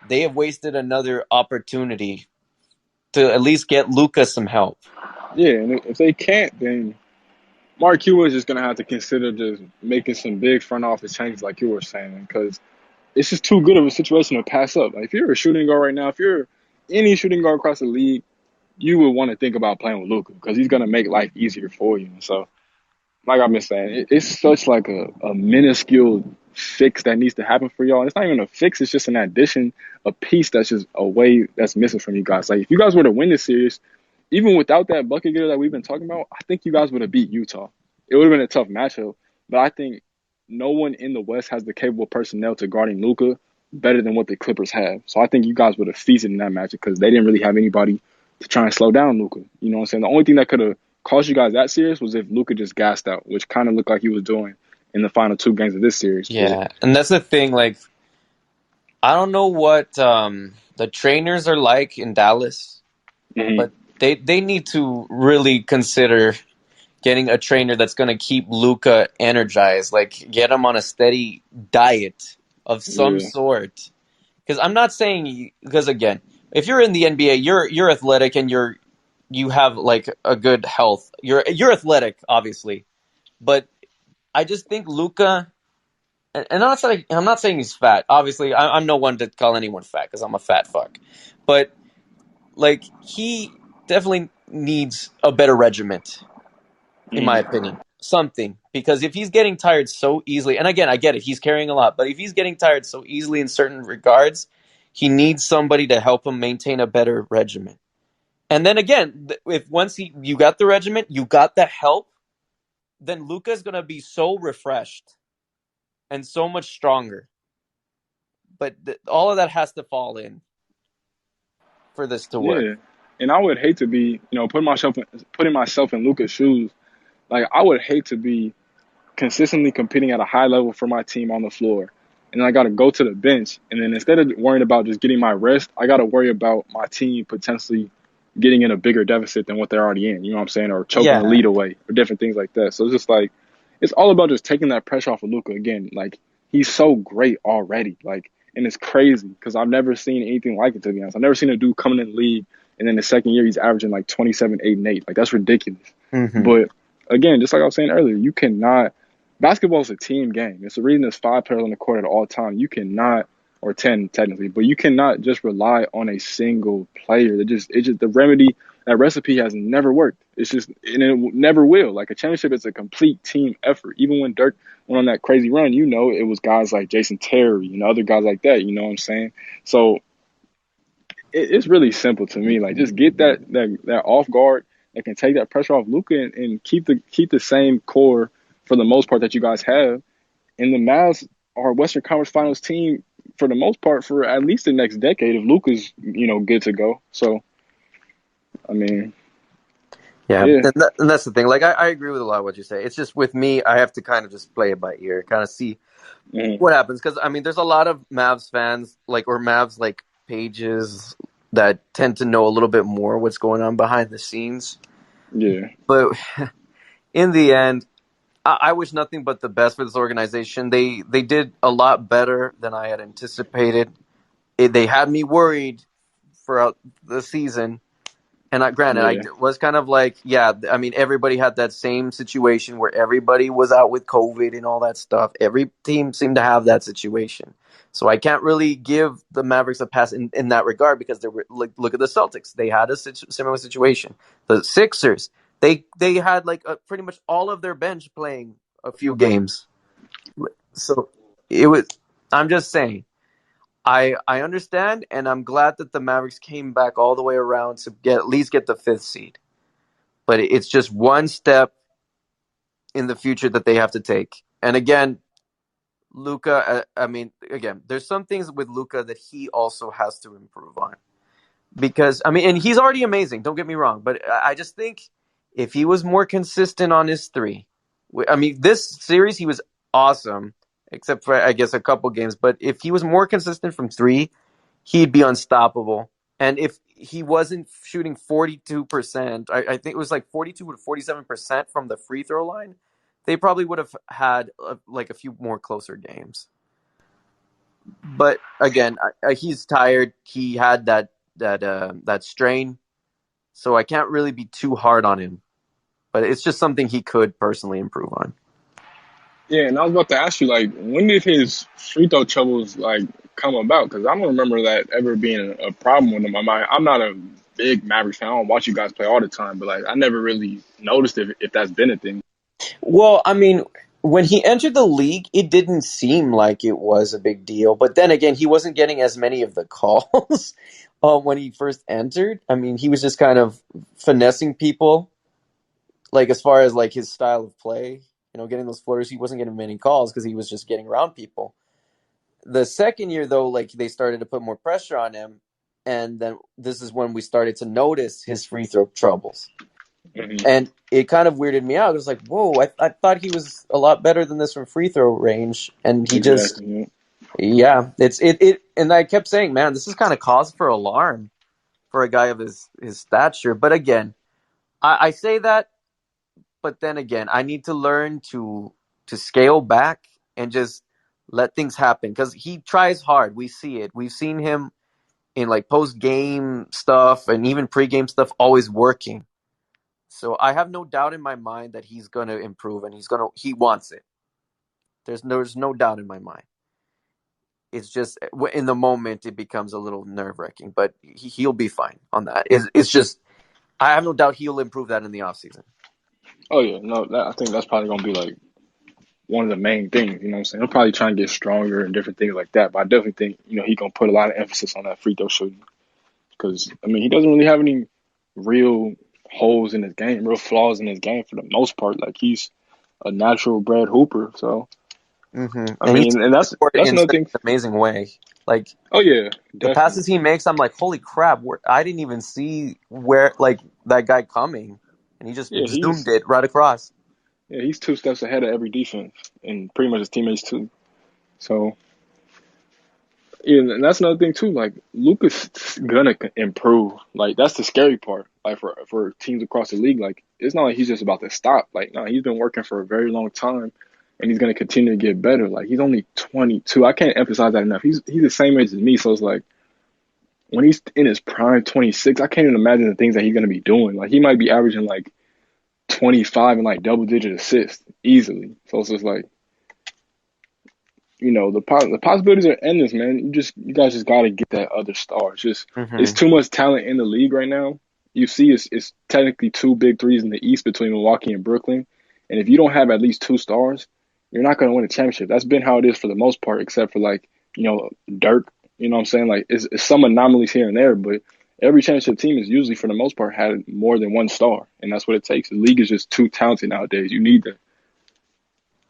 they have wasted another opportunity to at least get Luka some help. Yeah. And if they can't, then Mark Cuban is just going to have to consider just making some big front office changes like you were saying, because it's just too good of a situation to pass up. Like if you're a shooting guard right now, if you're any shooting guard across the league, you would want to think about playing with Luka because he's gonna make life easier for you. So, like I've been saying, it's such like a minuscule fix that needs to happen for y'all. It's not even a fix; it's just an addition, a piece that's just a way that's missing from you guys. Like if you guys were to win this series, even without that bucket getter that we've been talking about, I think you guys would have beat Utah. It would have been a tough matchup, but I think no one in the West has the capable personnel to guarding Luka better than what the Clippers have. So I think you guys would have feasted in that matchup because they didn't really have anybody to try and slow down Luka. You know what I'm saying? The only thing that could have cost you guys that series was if Luka just gassed out, which kind of looked like he was doing in the final two games of this series. Yeah, and that's the thing. Like, I don't know what the trainers are like in Dallas, but they need to really consider getting a trainer that's going to keep Luka energized, like get him on a steady diet of some Yeah. sort. Because I'm not saying, because again, if you're in the NBA, you're athletic and you have like a good health. You're athletic, obviously, but I just think Luka. And I'm not saying he's fat. Obviously, I'm no one to call anyone fat because I'm a fat fuck. But like he definitely needs a better regiment, in my opinion. Something. Because if he's getting tired so easily, and again, I get it, he's carrying a lot, but if he's getting tired so easily in certain regards, he needs somebody to help him maintain a better regimen. And then again, if once you got the regiment, you got the help, then Luka's going to be so refreshed and so much stronger. But all of that has to fall in for this to work. Yeah. And I would hate to be, putting myself in Luka's shoes. Like I would hate to be consistently competing at a high level for my team on the floor. And then I got to go to the bench. And then instead of worrying about just getting my rest, I got to worry about my team potentially getting in a bigger deficit than what they're already in. You know what I'm saying? Or choking the lead away or different things like that. So it's just like, it's all about just taking that pressure off of Luka again. Like he's so great already. Like, and it's crazy because I've never seen anything like it, to be honest. I've never seen a dude coming in the league and then the second year he's averaging like 27, 8, and 8. Like that's ridiculous. Mm-hmm. But again, just like I was saying earlier, you cannot. Basketball is a team game. It's the reason there's 5 players on the court at all time. You cannot, or 10 technically, but you cannot just rely on a single player. It's just the remedy. That recipe has never worked. It's just, and it never will. Like a championship is a complete team effort. Even when Dirk went on that crazy run, it was guys like Jason Terry and other guys like that. You know what I'm saying? So it's really simple to me. Like just get that off guard that can take that pressure off Luka and keep the same core for the most part that you guys have. And the Mavs are a Western Conference Finals team for the most part for at least the next decade if Luka's good to go. So I mean, Yeah, yeah, and that's the thing. Like, I agree with a lot of what you say. It's just with me, I have to kind of just play it by ear, kind of see mm, what happens. Because, I mean, there's a lot of Mavs fans, or Mavs, pages that tend to know a little bit more what's going on behind the scenes. yeah, But in the end, I wish nothing but the best for this organization. They did a lot better than I had anticipated. They had me worried throughout the season. And granted, I yeah, was kind of like, yeah, I mean, everybody had that same situation where everybody was out with COVID and all that stuff. Every team seemed to have that situation. So I can't really give the Mavericks a pass in that regard because they were look at the Celtics. They had a similar situation. The Sixers, they had pretty much all of their bench playing a few games. So it was. I'm just saying. I understand, and I'm glad that the Mavericks came back all the way around to at least get the 5th seed. But it's just one step in the future that they have to take. And again, Luka, I mean, again, there's some things with Luka that he also has to improve on. Because, I mean, and he's already amazing, don't get me wrong, but I just think if he was more consistent on his 3, I mean, this series he was awesome, except for, I guess, a couple games. But if he was more consistent from 3, he'd be unstoppable. And if he wasn't shooting 42%, I think it was 42 to 47% from the free throw line, they probably would have had a few more closer games. But again, he's tired. He had that strain, so I can't really be too hard on him. But it's just something he could personally improve on. yeah. And I was about to ask you, like, when did his free throw troubles come about? Because I don't remember that ever being a problem with him. I'm not a big Mavericks fan. I don't watch you guys play all the time, but I never really noticed if that's been a thing. Well, I mean, when he entered the league, it didn't seem like it was a big deal. But then again, he wasn't getting as many of the calls when he first entered. I mean, he was just kind of finessing people, as far as his style of play. Getting those floaters, he wasn't getting many calls because he was just getting around people. The second year, though, they started to put more pressure on him, and then this is when we started to notice his free throw troubles. Mm-hmm. And it kind of weirded me out. It was like, whoa, I thought he was a lot better than this from free throw range. And he just, Exactly. yeah, it. And I kept saying, man, this is kind of cause for alarm for a guy of his stature. But again, I say that, but then again, I need to learn to scale back and just let things happen. Because he tries hard. We see it. We've seen him in post-game stuff and even pre-game stuff always working. So I have no doubt in my mind that he's going to improve and he wants it. There's no doubt in my mind. It's just in the moment it becomes a little nerve-wracking, but he'll be fine on that. It's just I have no doubt he'll improve that in the offseason. Oh yeah, no, I think that's probably gonna be one of the main things. You know what I'm saying? He'll probably try and get stronger and different things like that. But I definitely think he's gonna put a lot of emphasis on that free throw shooting because I mean he doesn't really have any real holes in his game, real flaws in his game for the most part. He's a natural bred hooper. So Mm-hmm. I And he's mean, and that's in another such thing. an amazing way. Oh yeah, The passes definitely. he makes, I'm like, holy crap! I didn't even see where that guy coming, and he just Yeah, zoomed it right across. he's 2 steps ahead of every defense and pretty much his teammates too. So yeah, and that's another thing too. Luka's gonna improve. That's the scary part. For teams across the league, it's not like he's just about to stop. No, he's been working for a very long time, and he's gonna continue to get better. He's only 22. I can't emphasize that enough. He's the same age as me, so it's when he's in his prime 26, I can't even imagine the things that he's gonna be doing. Like he might be averaging like 25 and like double digit assists easily. So it's just like, the possibilities are endless, man. You guys just gotta get that other star. It's Hmm. too much talent in the league right now. You see, it's technically two big threes in the East between Milwaukee and Brooklyn, and if you don't have at least two stars, you're not gonna win a championship. That's been how it is for the most part, except for like Dirk. You know what I'm saying? Like it's some anomalies here and there, but every championship team is usually for the most part had more than one star, and that's what it takes. The league is just too talented nowadays. You need that.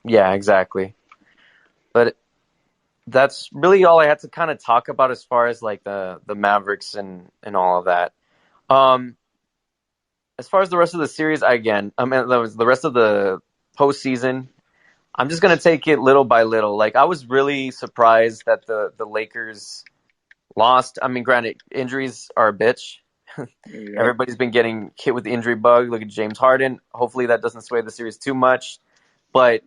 Yeah, exactly. But that's really all I had to kind of talk about as far as like the Mavericks and all of that. Um, as far as the rest of the series, I mean, the rest of the postseason, I'm just gonna take it little by little. Like I was really surprised that the Lakers lost. I mean, granted, injuries are a bitch. Yep. Everybody's been getting hit with the injury bug. Look at James Harden. Hopefully that doesn't sway the series too much. But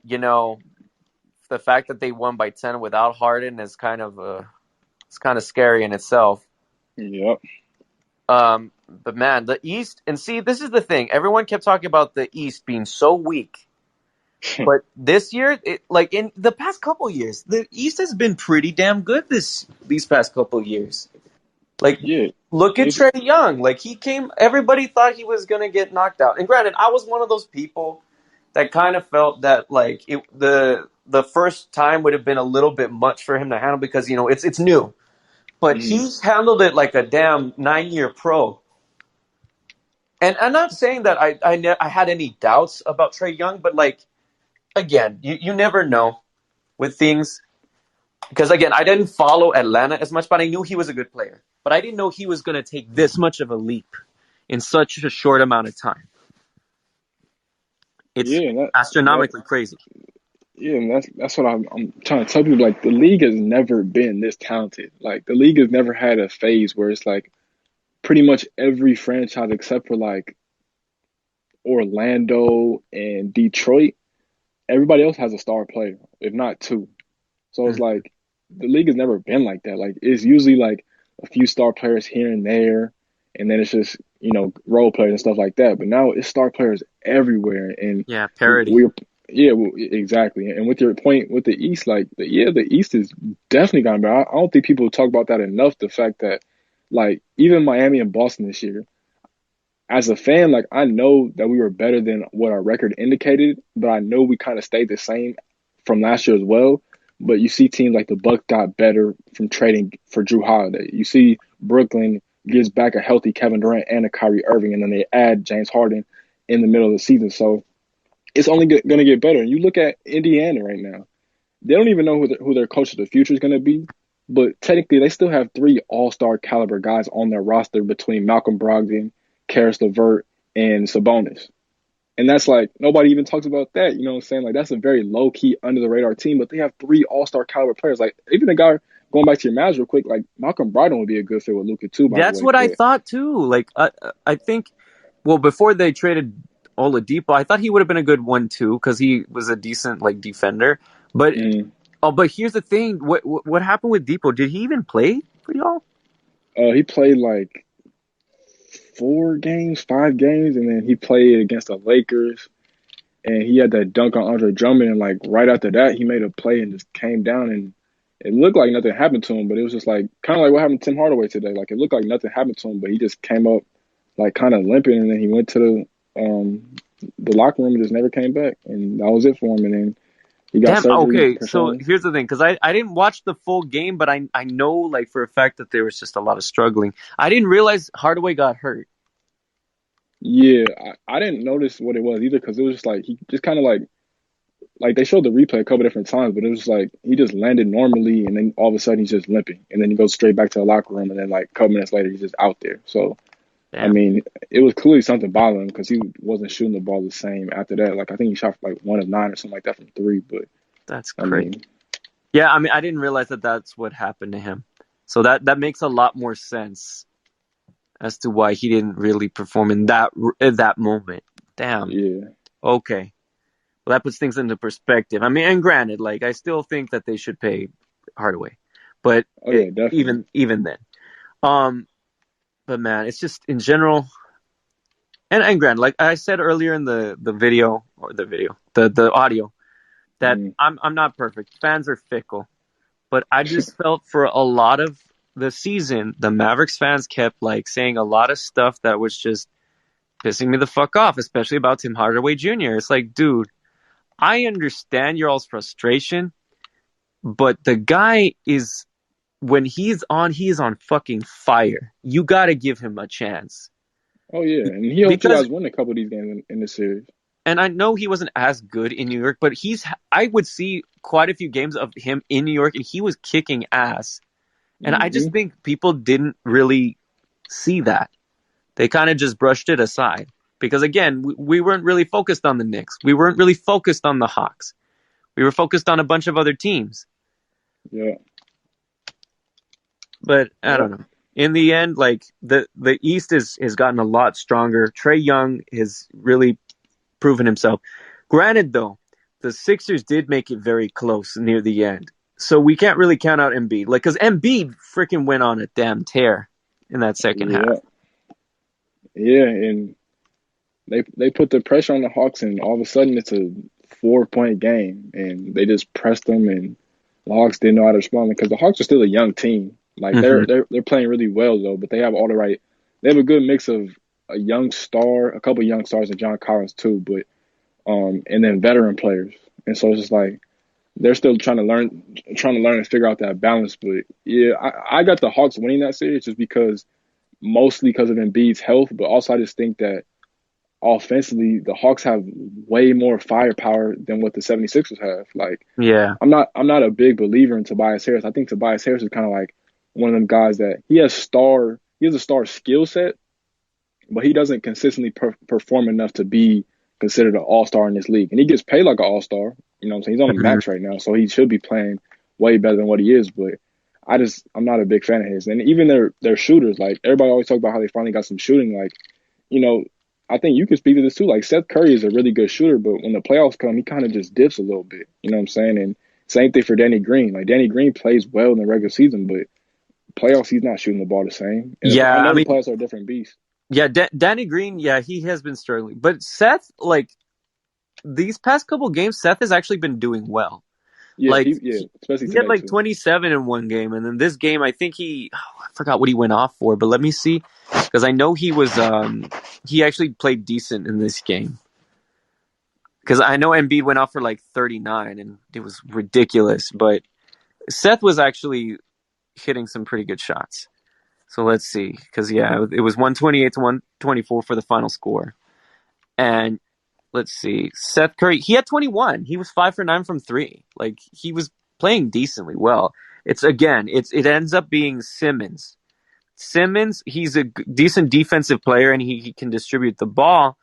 the fact that they won by 10 without Harden is it's kind of scary in itself. Yep. But man, the East, and see, this is the thing. Everyone kept talking about the East being so weak. But this year, like in the past couple years, the East has been pretty damn good these past couple years. Like, Yeah. look at It's Trey Young. Like, everybody thought he was going to get knocked out. And granted, I was one of those people that kind of felt that, like, the first time would have been a little bit much for him to handle because, it's new. But mm, he's handled it like a damn 9-year pro. And I'm not saying that I had any doubts about Trey Young, but, like, again, you never know with things. Because, again, I didn't follow Atlanta as much, but I knew he was a good player. But I didn't know he was going to take this much of a leap in such a short amount of time. It's yeah, and that astronomically crazy. yeah, and that's what I'm trying to tell people. Like the league has never been this talented. Like the league has never had a phase where it's like pretty much every franchise except for like Orlando and Detroit, everybody else has a star player, if not two. So it's Mm. like the league has never been like that. Like it's usually like a few star players here and there, and then it's just role players and stuff like that. But now it's star players everywhere, and Yeah, parody. we're yeah, exactly. And with your point with the East, like the East is definitely gone. But I don't think people talk about that enough. The fact that like even Miami and Boston this year, as a fan, like I know that we were better than what our record indicated, but I know we kind of stayed the same from last year as well. But you see teams like the Bucks got better from trading for Drew Holiday. You see Brooklyn gives back a healthy Kevin Durant and a Kyrie Irving, and then they add James Harden in the middle of the season. So it's only going to get better. And you look at Indiana right now; they don't even know who their coach of the future is going to be. But technically, they still have three All-Star caliber guys on their roster between Malcolm Brogdon, Karis LeVert, and Sabonis. And that's like nobody even talks about that. You know what I'm saying? Like that's a very low key under the radar team, but they have three all-star caliber players. Like even a guy going back to your Mavs real quick, like Malcolm Brogdon would be a good fit with Luka too, by the That's way. what I But thought too. Like I think, well, before they traded Oladipo, I thought he would have been a good one too because he was a decent like defender. But mm, but here's the thing: what happened with Depot? Did he even play for y'all? he played like 4 games, 5 games, and then he played against the Lakers and he had that dunk on Andre Drummond, and like right after that, he made a play and just came down, and it looked like nothing happened to him, but it was just like kind of like what happened to Tim Hardaway today. Like it looked like nothing happened to him, but he just came up like kind of limping, and then he went to the locker room and just never came back, and that was it for him. And then he got Damn. surgery Okay, so apparently. here's the thing, because I didn't watch the full game, but I know like for a fact that there was just a lot of struggling. I didn't realize Hardaway got hurt. Yeah, I didn't notice what it was either because it was just like he just kind of like they showed the replay a couple different times, but it was like he just landed normally, and then all of a sudden he's just limping, and then he goes straight back to the locker room, and then like a couple minutes later he's just out there. So I Damn, mean, it was clearly something bothering him because he wasn't shooting the ball the same after that. Like I think he shot like 1 of 9 or something like that from three. But that's I crazy. mean, Yeah, I mean, I didn't realize that that's what happened to him. So that makes a lot more sense as to why he didn't really perform in that moment. Damn. yeah, Okay. Well, that puts things into perspective. I mean, and granted, like I still think that they should pay Hardaway, but oh yeah, definitely. even then. But man, it's just in general, and Grant, like I said earlier in the audio, that Mm. I'm not perfect. Fans are fickle, but I just felt for a lot of the season, the Mavericks fans kept like saying a lot of stuff that was just pissing me the fuck off, especially about Tim Hardaway Jr. It's like, dude, I understand your all's frustration, but the guy is, when he is on fucking fire. You got to give him a chance. Oh yeah, and he helped you Because, guys win a couple of these games in the series. and I know he wasn't as good in New York, but I would see quite a few games of him in New York, and he was kicking ass. And I just Mm-hmm. think people didn't really see that. They kind of just brushed it aside. Because again, we weren't really focused on the Knicks. We weren't really focused on the Hawks. We were focused on a bunch of other teams. Yeah. But I Yep. don't know. In the end, like the East has gotten a lot stronger. Trae Young has really proven himself. Granted, though, the Sixers did make it very close near the end, so we can't really count out Embiid. Like, because Embiid freaking went on a damn tear in that second half. Yeah. Yeah, and they put the pressure on the Hawks, and all of a sudden it's a 4-point game, and they just pressed them, and the Hawks didn't know how to respond because the Hawks are still a young team. Like Mm-hmm. they're playing really well though, but they have all the right. They have a good mix of a young star, a couple of young stars, and John Collins too, but and then veteran players, and so it's just like they're still trying to learn and figure out that balance. But yeah, I got the Hawks winning that series just mostly because of Embiid's health, but also I just think that offensively, the Hawks have way more firepower than what the 76ers have. Like, Yeah. I'm not a big believer in Tobias Harris. I think Tobias Harris is kind of like one of them guys that he has a star skill set, but he doesn't consistently perform enough to be considered an all-star in this league. And he gets paid like an all-star. You know what I'm saying? He's on a Mm-hmm. max right now, so he should be playing way better than what he is. But I'm not a big fan of his. And even their shooters, like everybody always talk about how they finally got some shooting. Like, you know, I think you can speak to this too. Like Seth Curry is a really good shooter, but when the playoffs come, he kind of just dips a little bit. You know what I'm saying? And same thing for Danny Green. Like Danny Green plays well in the regular season, but playoffs he's not shooting the ball the same. And Yeah, I know I the mean, playoffs are a different beast. yeah, Danny Green, yeah, he has been struggling. But Seth, like, these past couple games, Seth has actually been doing well. Yeah, Like, especially he had today like too. 27 in one game, and then this game, I think I forgot what he went off for, but let me see, because I know he actually played decent in this game. Because I know Embiid went off for like 39, and it was ridiculous, but Seth was actually hitting some pretty good shots. So let's see, because yeah, it was 128 to 124 for the final score. And let's see, Seth Curry, he had 21. He was 5 for 9 from 3. Like, he was playing decently well. It ends up being Simmons. Simmons, he's a decent defensive player and he can distribute the ball,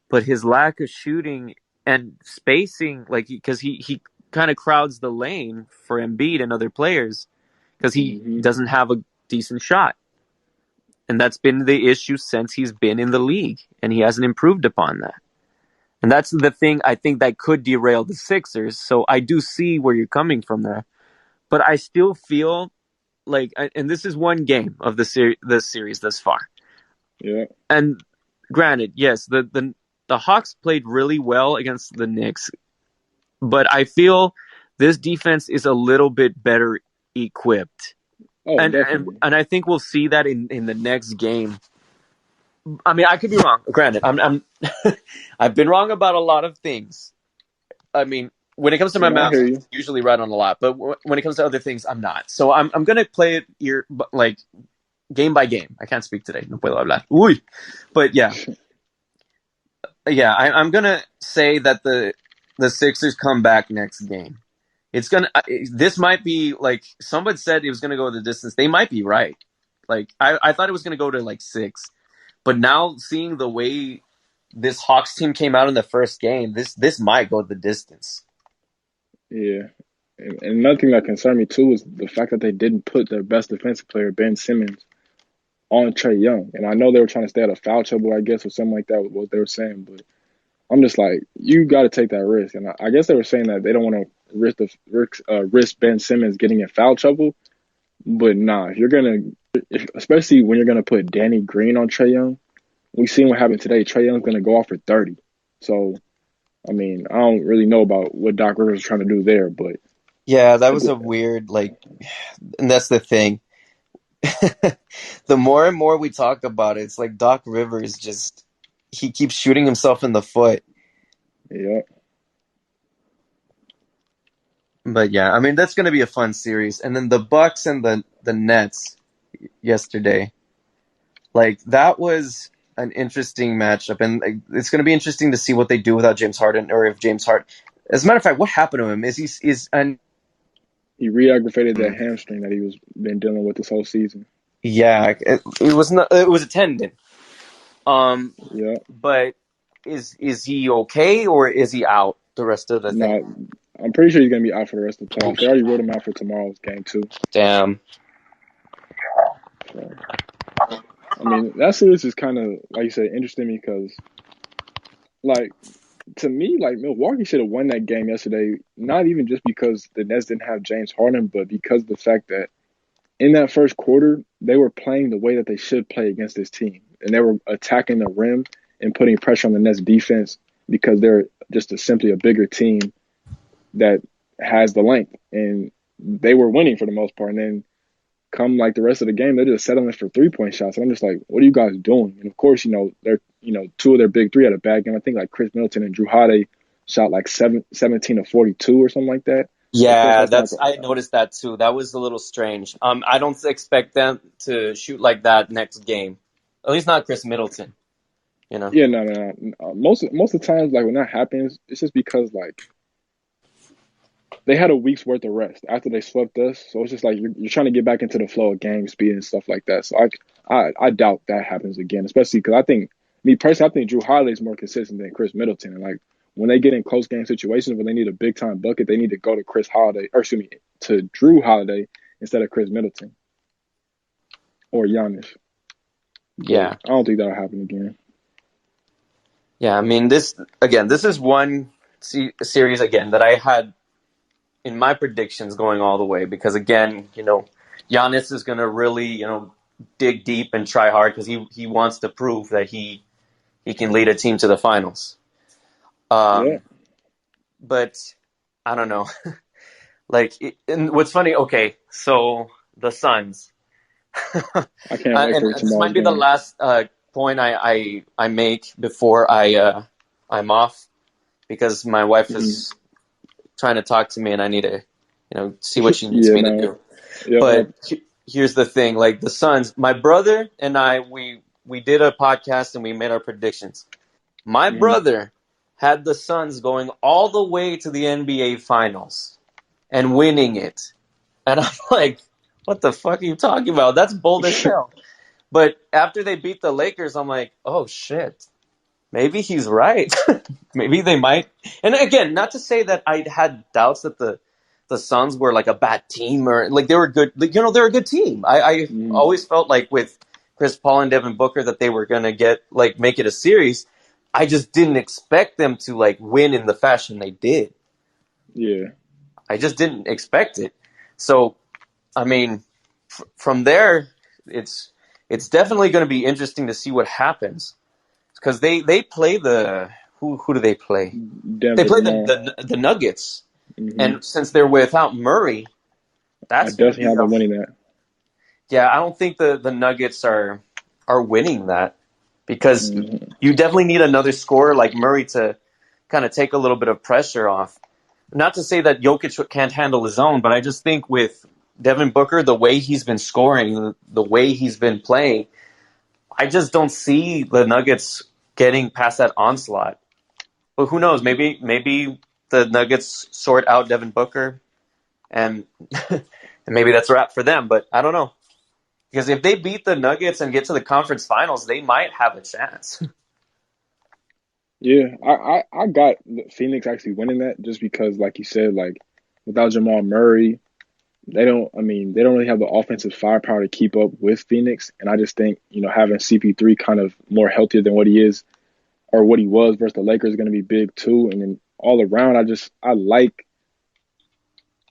but his lack of shooting and spacing, like, because he kind of crowds the lane for Embiid and other players because he Mm-hmm. doesn't have a decent shot. And that's been the issue since he's been in the league, and he hasn't improved upon that. And that's the thing I think that could derail the Sixers. So I do see where you're coming from there. But I still feel like, and this is one game of the series thus far. Yeah. And granted, yes, the Hawks played really well against the Knicks, but I feel this defense is a little bit better equipped. Oh, And definitely. I think we'll see that in the next game. I mean, I could be wrong. Granted, I'm I've been wrong about a lot of things. I mean, when it comes to my No, I Mavs, hear I'm you. usually right on a lot, but when it comes to other things, I'm not. So I'm gonna play it like game by game. I can't speak today. No puedo hablar. Uy. But yeah, I'm gonna say that the Sixers come back next game. It's gonna. This might be like someone said it was gonna go the distance. They might be right. Like I thought it was gonna go to like 6, but now seeing the way this Hawks team came out in the first game, this might go the distance. Yeah. And another thing that concerned me too is the fact that they didn't put their best defensive player, Ben Simmons, on Trae Young. And I know they were trying to stay out of foul trouble, I guess, or something like that, was what they were saying. But I'm just like, you got to take that risk. And I guess they were saying that they don't want to risk Ben Simmons getting in foul trouble. But nah, if you're especially when you're going to put Danny Green on Trae Young. We've seen what happened today. Trae Young's going to go off for 30. So, I mean, I don't really know about what Doc Rivers is trying to do there, but Yeah, that was a weird, and that's the thing. The more and more we talk about it, it's like Doc Rivers he keeps shooting himself in the foot. yeah. But yeah, I mean, that's going to be a fun series. And then the Bucks and the Nets yesterday, that was an interesting matchup. And it's going to be interesting to see what they do without James Harden, or if James Harden. As a matter of fact, what happened to him? He re-aggravated that hamstring that he was been dealing with this whole season. Yeah, it was not. It was a tendon. Yeah. But is he okay, or is he out the rest of the thing? I'm pretty sure he's gonna be out for the rest of the playoffs. They already wrote him out for tomorrow's game too. Damn. So, I mean, that series is kind of, like you said, interesting because, to me, Milwaukee should have won that game yesterday. Not even just because the Nets didn't have James Harden, but because of the fact that in that first quarter they were playing the way that they should play against this team, and they were attacking the rim and putting pressure on the Nets defense because they're just simply a bigger team that has the length, and they were winning for the most part. And then come the rest of the game, they're just settling for 3-point shots. And I'm just like, what are you guys doing? And of course, they're two of their big three had a bad game. I think Chris Middleton and Drew Holiday shot 17 of 42 or something like that. Yeah, I noticed that too. That was a little strange. I don't expect them to shoot like that next game. At least not Chris Middleton. Yeah, no. Most of the times, when that happens, it's just because they had a week's worth of rest after they swept us. So it's just you're trying to get back into the flow of game speed and stuff like that. So I doubt that happens again, especially because I think Drew Holiday is more consistent than Chris Middleton. And when they get in close game situations when they need a big time bucket, they need to go to Drew Holiday instead of Chris Middleton or Giannis. Yeah, I don't think that'll happen again. Yeah, I mean, this is one series again that I had in my predictions going all the way, because again, Giannis is going to really, dig deep and try hard because he wants to prove that he can lead a team to the finals. Yeah. But I don't know. And what's funny, okay, so the Suns. I can't wait for this might be the last point I make before I'm off, because my wife is trying to talk to me and I need to see what she needs me to do. Yeah, but here's the thing, the Suns, my brother and I, we did a podcast and we made our predictions. My brother had the Suns going all the way to the NBA Finals and winning it. And I'm like, what the fuck are you talking about? That's bold as hell. But after they beat the Lakers, I'm like, oh shit, maybe he's right. Maybe they might. And again, not to say that I had doubts that the Suns were a bad team, or they were good. They're a good team. I always felt with Chris Paul and Devin Booker that they were gonna get make it a series. I just didn't expect them to win in the fashion they did. Yeah, I just didn't expect it. So, I mean, from there, it's definitely going to be interesting to see what happens, because they play who do they play? Denver, they play the Nuggets, and since they're without Murray, that's I definitely have them winning that. Yeah, I don't think the Nuggets are winning that, because you definitely need another scorer like Murray to kind of take a little bit of pressure off. Not to say that Jokic can't handle his own, but I just think with Devin Booker, the way he's been scoring, the way he's been playing, I just don't see the Nuggets getting past that onslaught. But who knows? Maybe the Nuggets sort out Devin Booker, and maybe that's a wrap for them. But I don't know. Because if they beat the Nuggets and get to the conference finals, they might have a chance. Yeah, I got Phoenix actually winning that, just because, like you said, without Jamal Murray, they don't really have the offensive firepower to keep up with Phoenix. And I just think, having CP3 kind of more healthier than what he is or what he was versus the Lakers is going to be big too. And then all around, I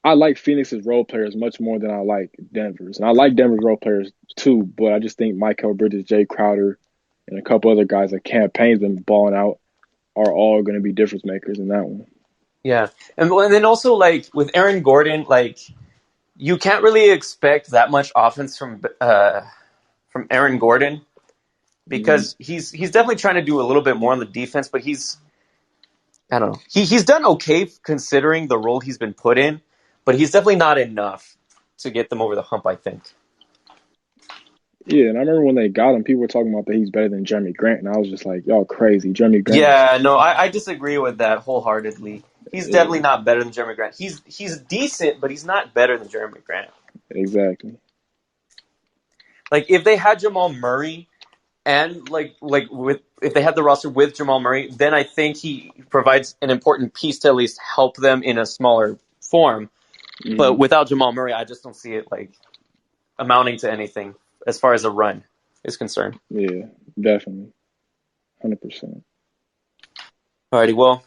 I like Phoenix's role players much more than I like Denver's. And I like Denver's role players too, but I just think Michael Bridges, Jay Crowder, and a couple other guys that Campaign's been balling out are all going to be difference makers in that one. Yeah, and then also like with Aaron Gordon, like you can't really expect that much offense from Aaron Gordon because he's definitely trying to do a little bit more on the defense, but I don't know. He's done okay considering the role he's been put in, but he's definitely not enough to get them over the hump, I think. Yeah, and I remember when they got him, people were talking about that he's better than Jeremy Grant, and I was just like, y'all crazy. Jeremy Grant. Yeah, no, I disagree with that wholeheartedly. He's definitely not better than Jeremy Grant. He's decent, but he's not better than Jeremy Grant. Exactly. Like if they had Jamal Murray and if they had the roster with Jamal Murray, then I think he provides an important piece to at least help them in a smaller form. Mm-hmm. But without Jamal Murray, I just don't see it like amounting to anything as far as a run is concerned. Yeah, definitely. 100%. Alrighty, well,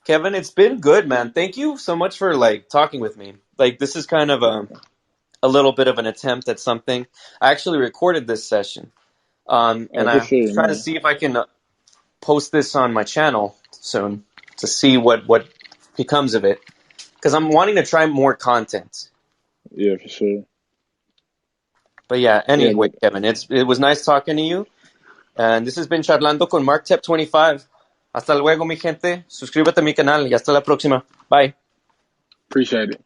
Kevin, it's been good, man. Thank you so much for like talking with me. Like this is kind of a little bit of an attempt at something. I actually recorded this session. And I'm trying to see if I can post this on my channel soon to see what becomes of it. Because I'm wanting to try more content. Yeah, for sure. But yeah, anyway, Kevin, it was nice talking to you. And this has been Charlando con MarkTEP25. Hasta luego, mi gente. Suscríbete a mi canal y hasta la próxima. Bye. Appreciate it.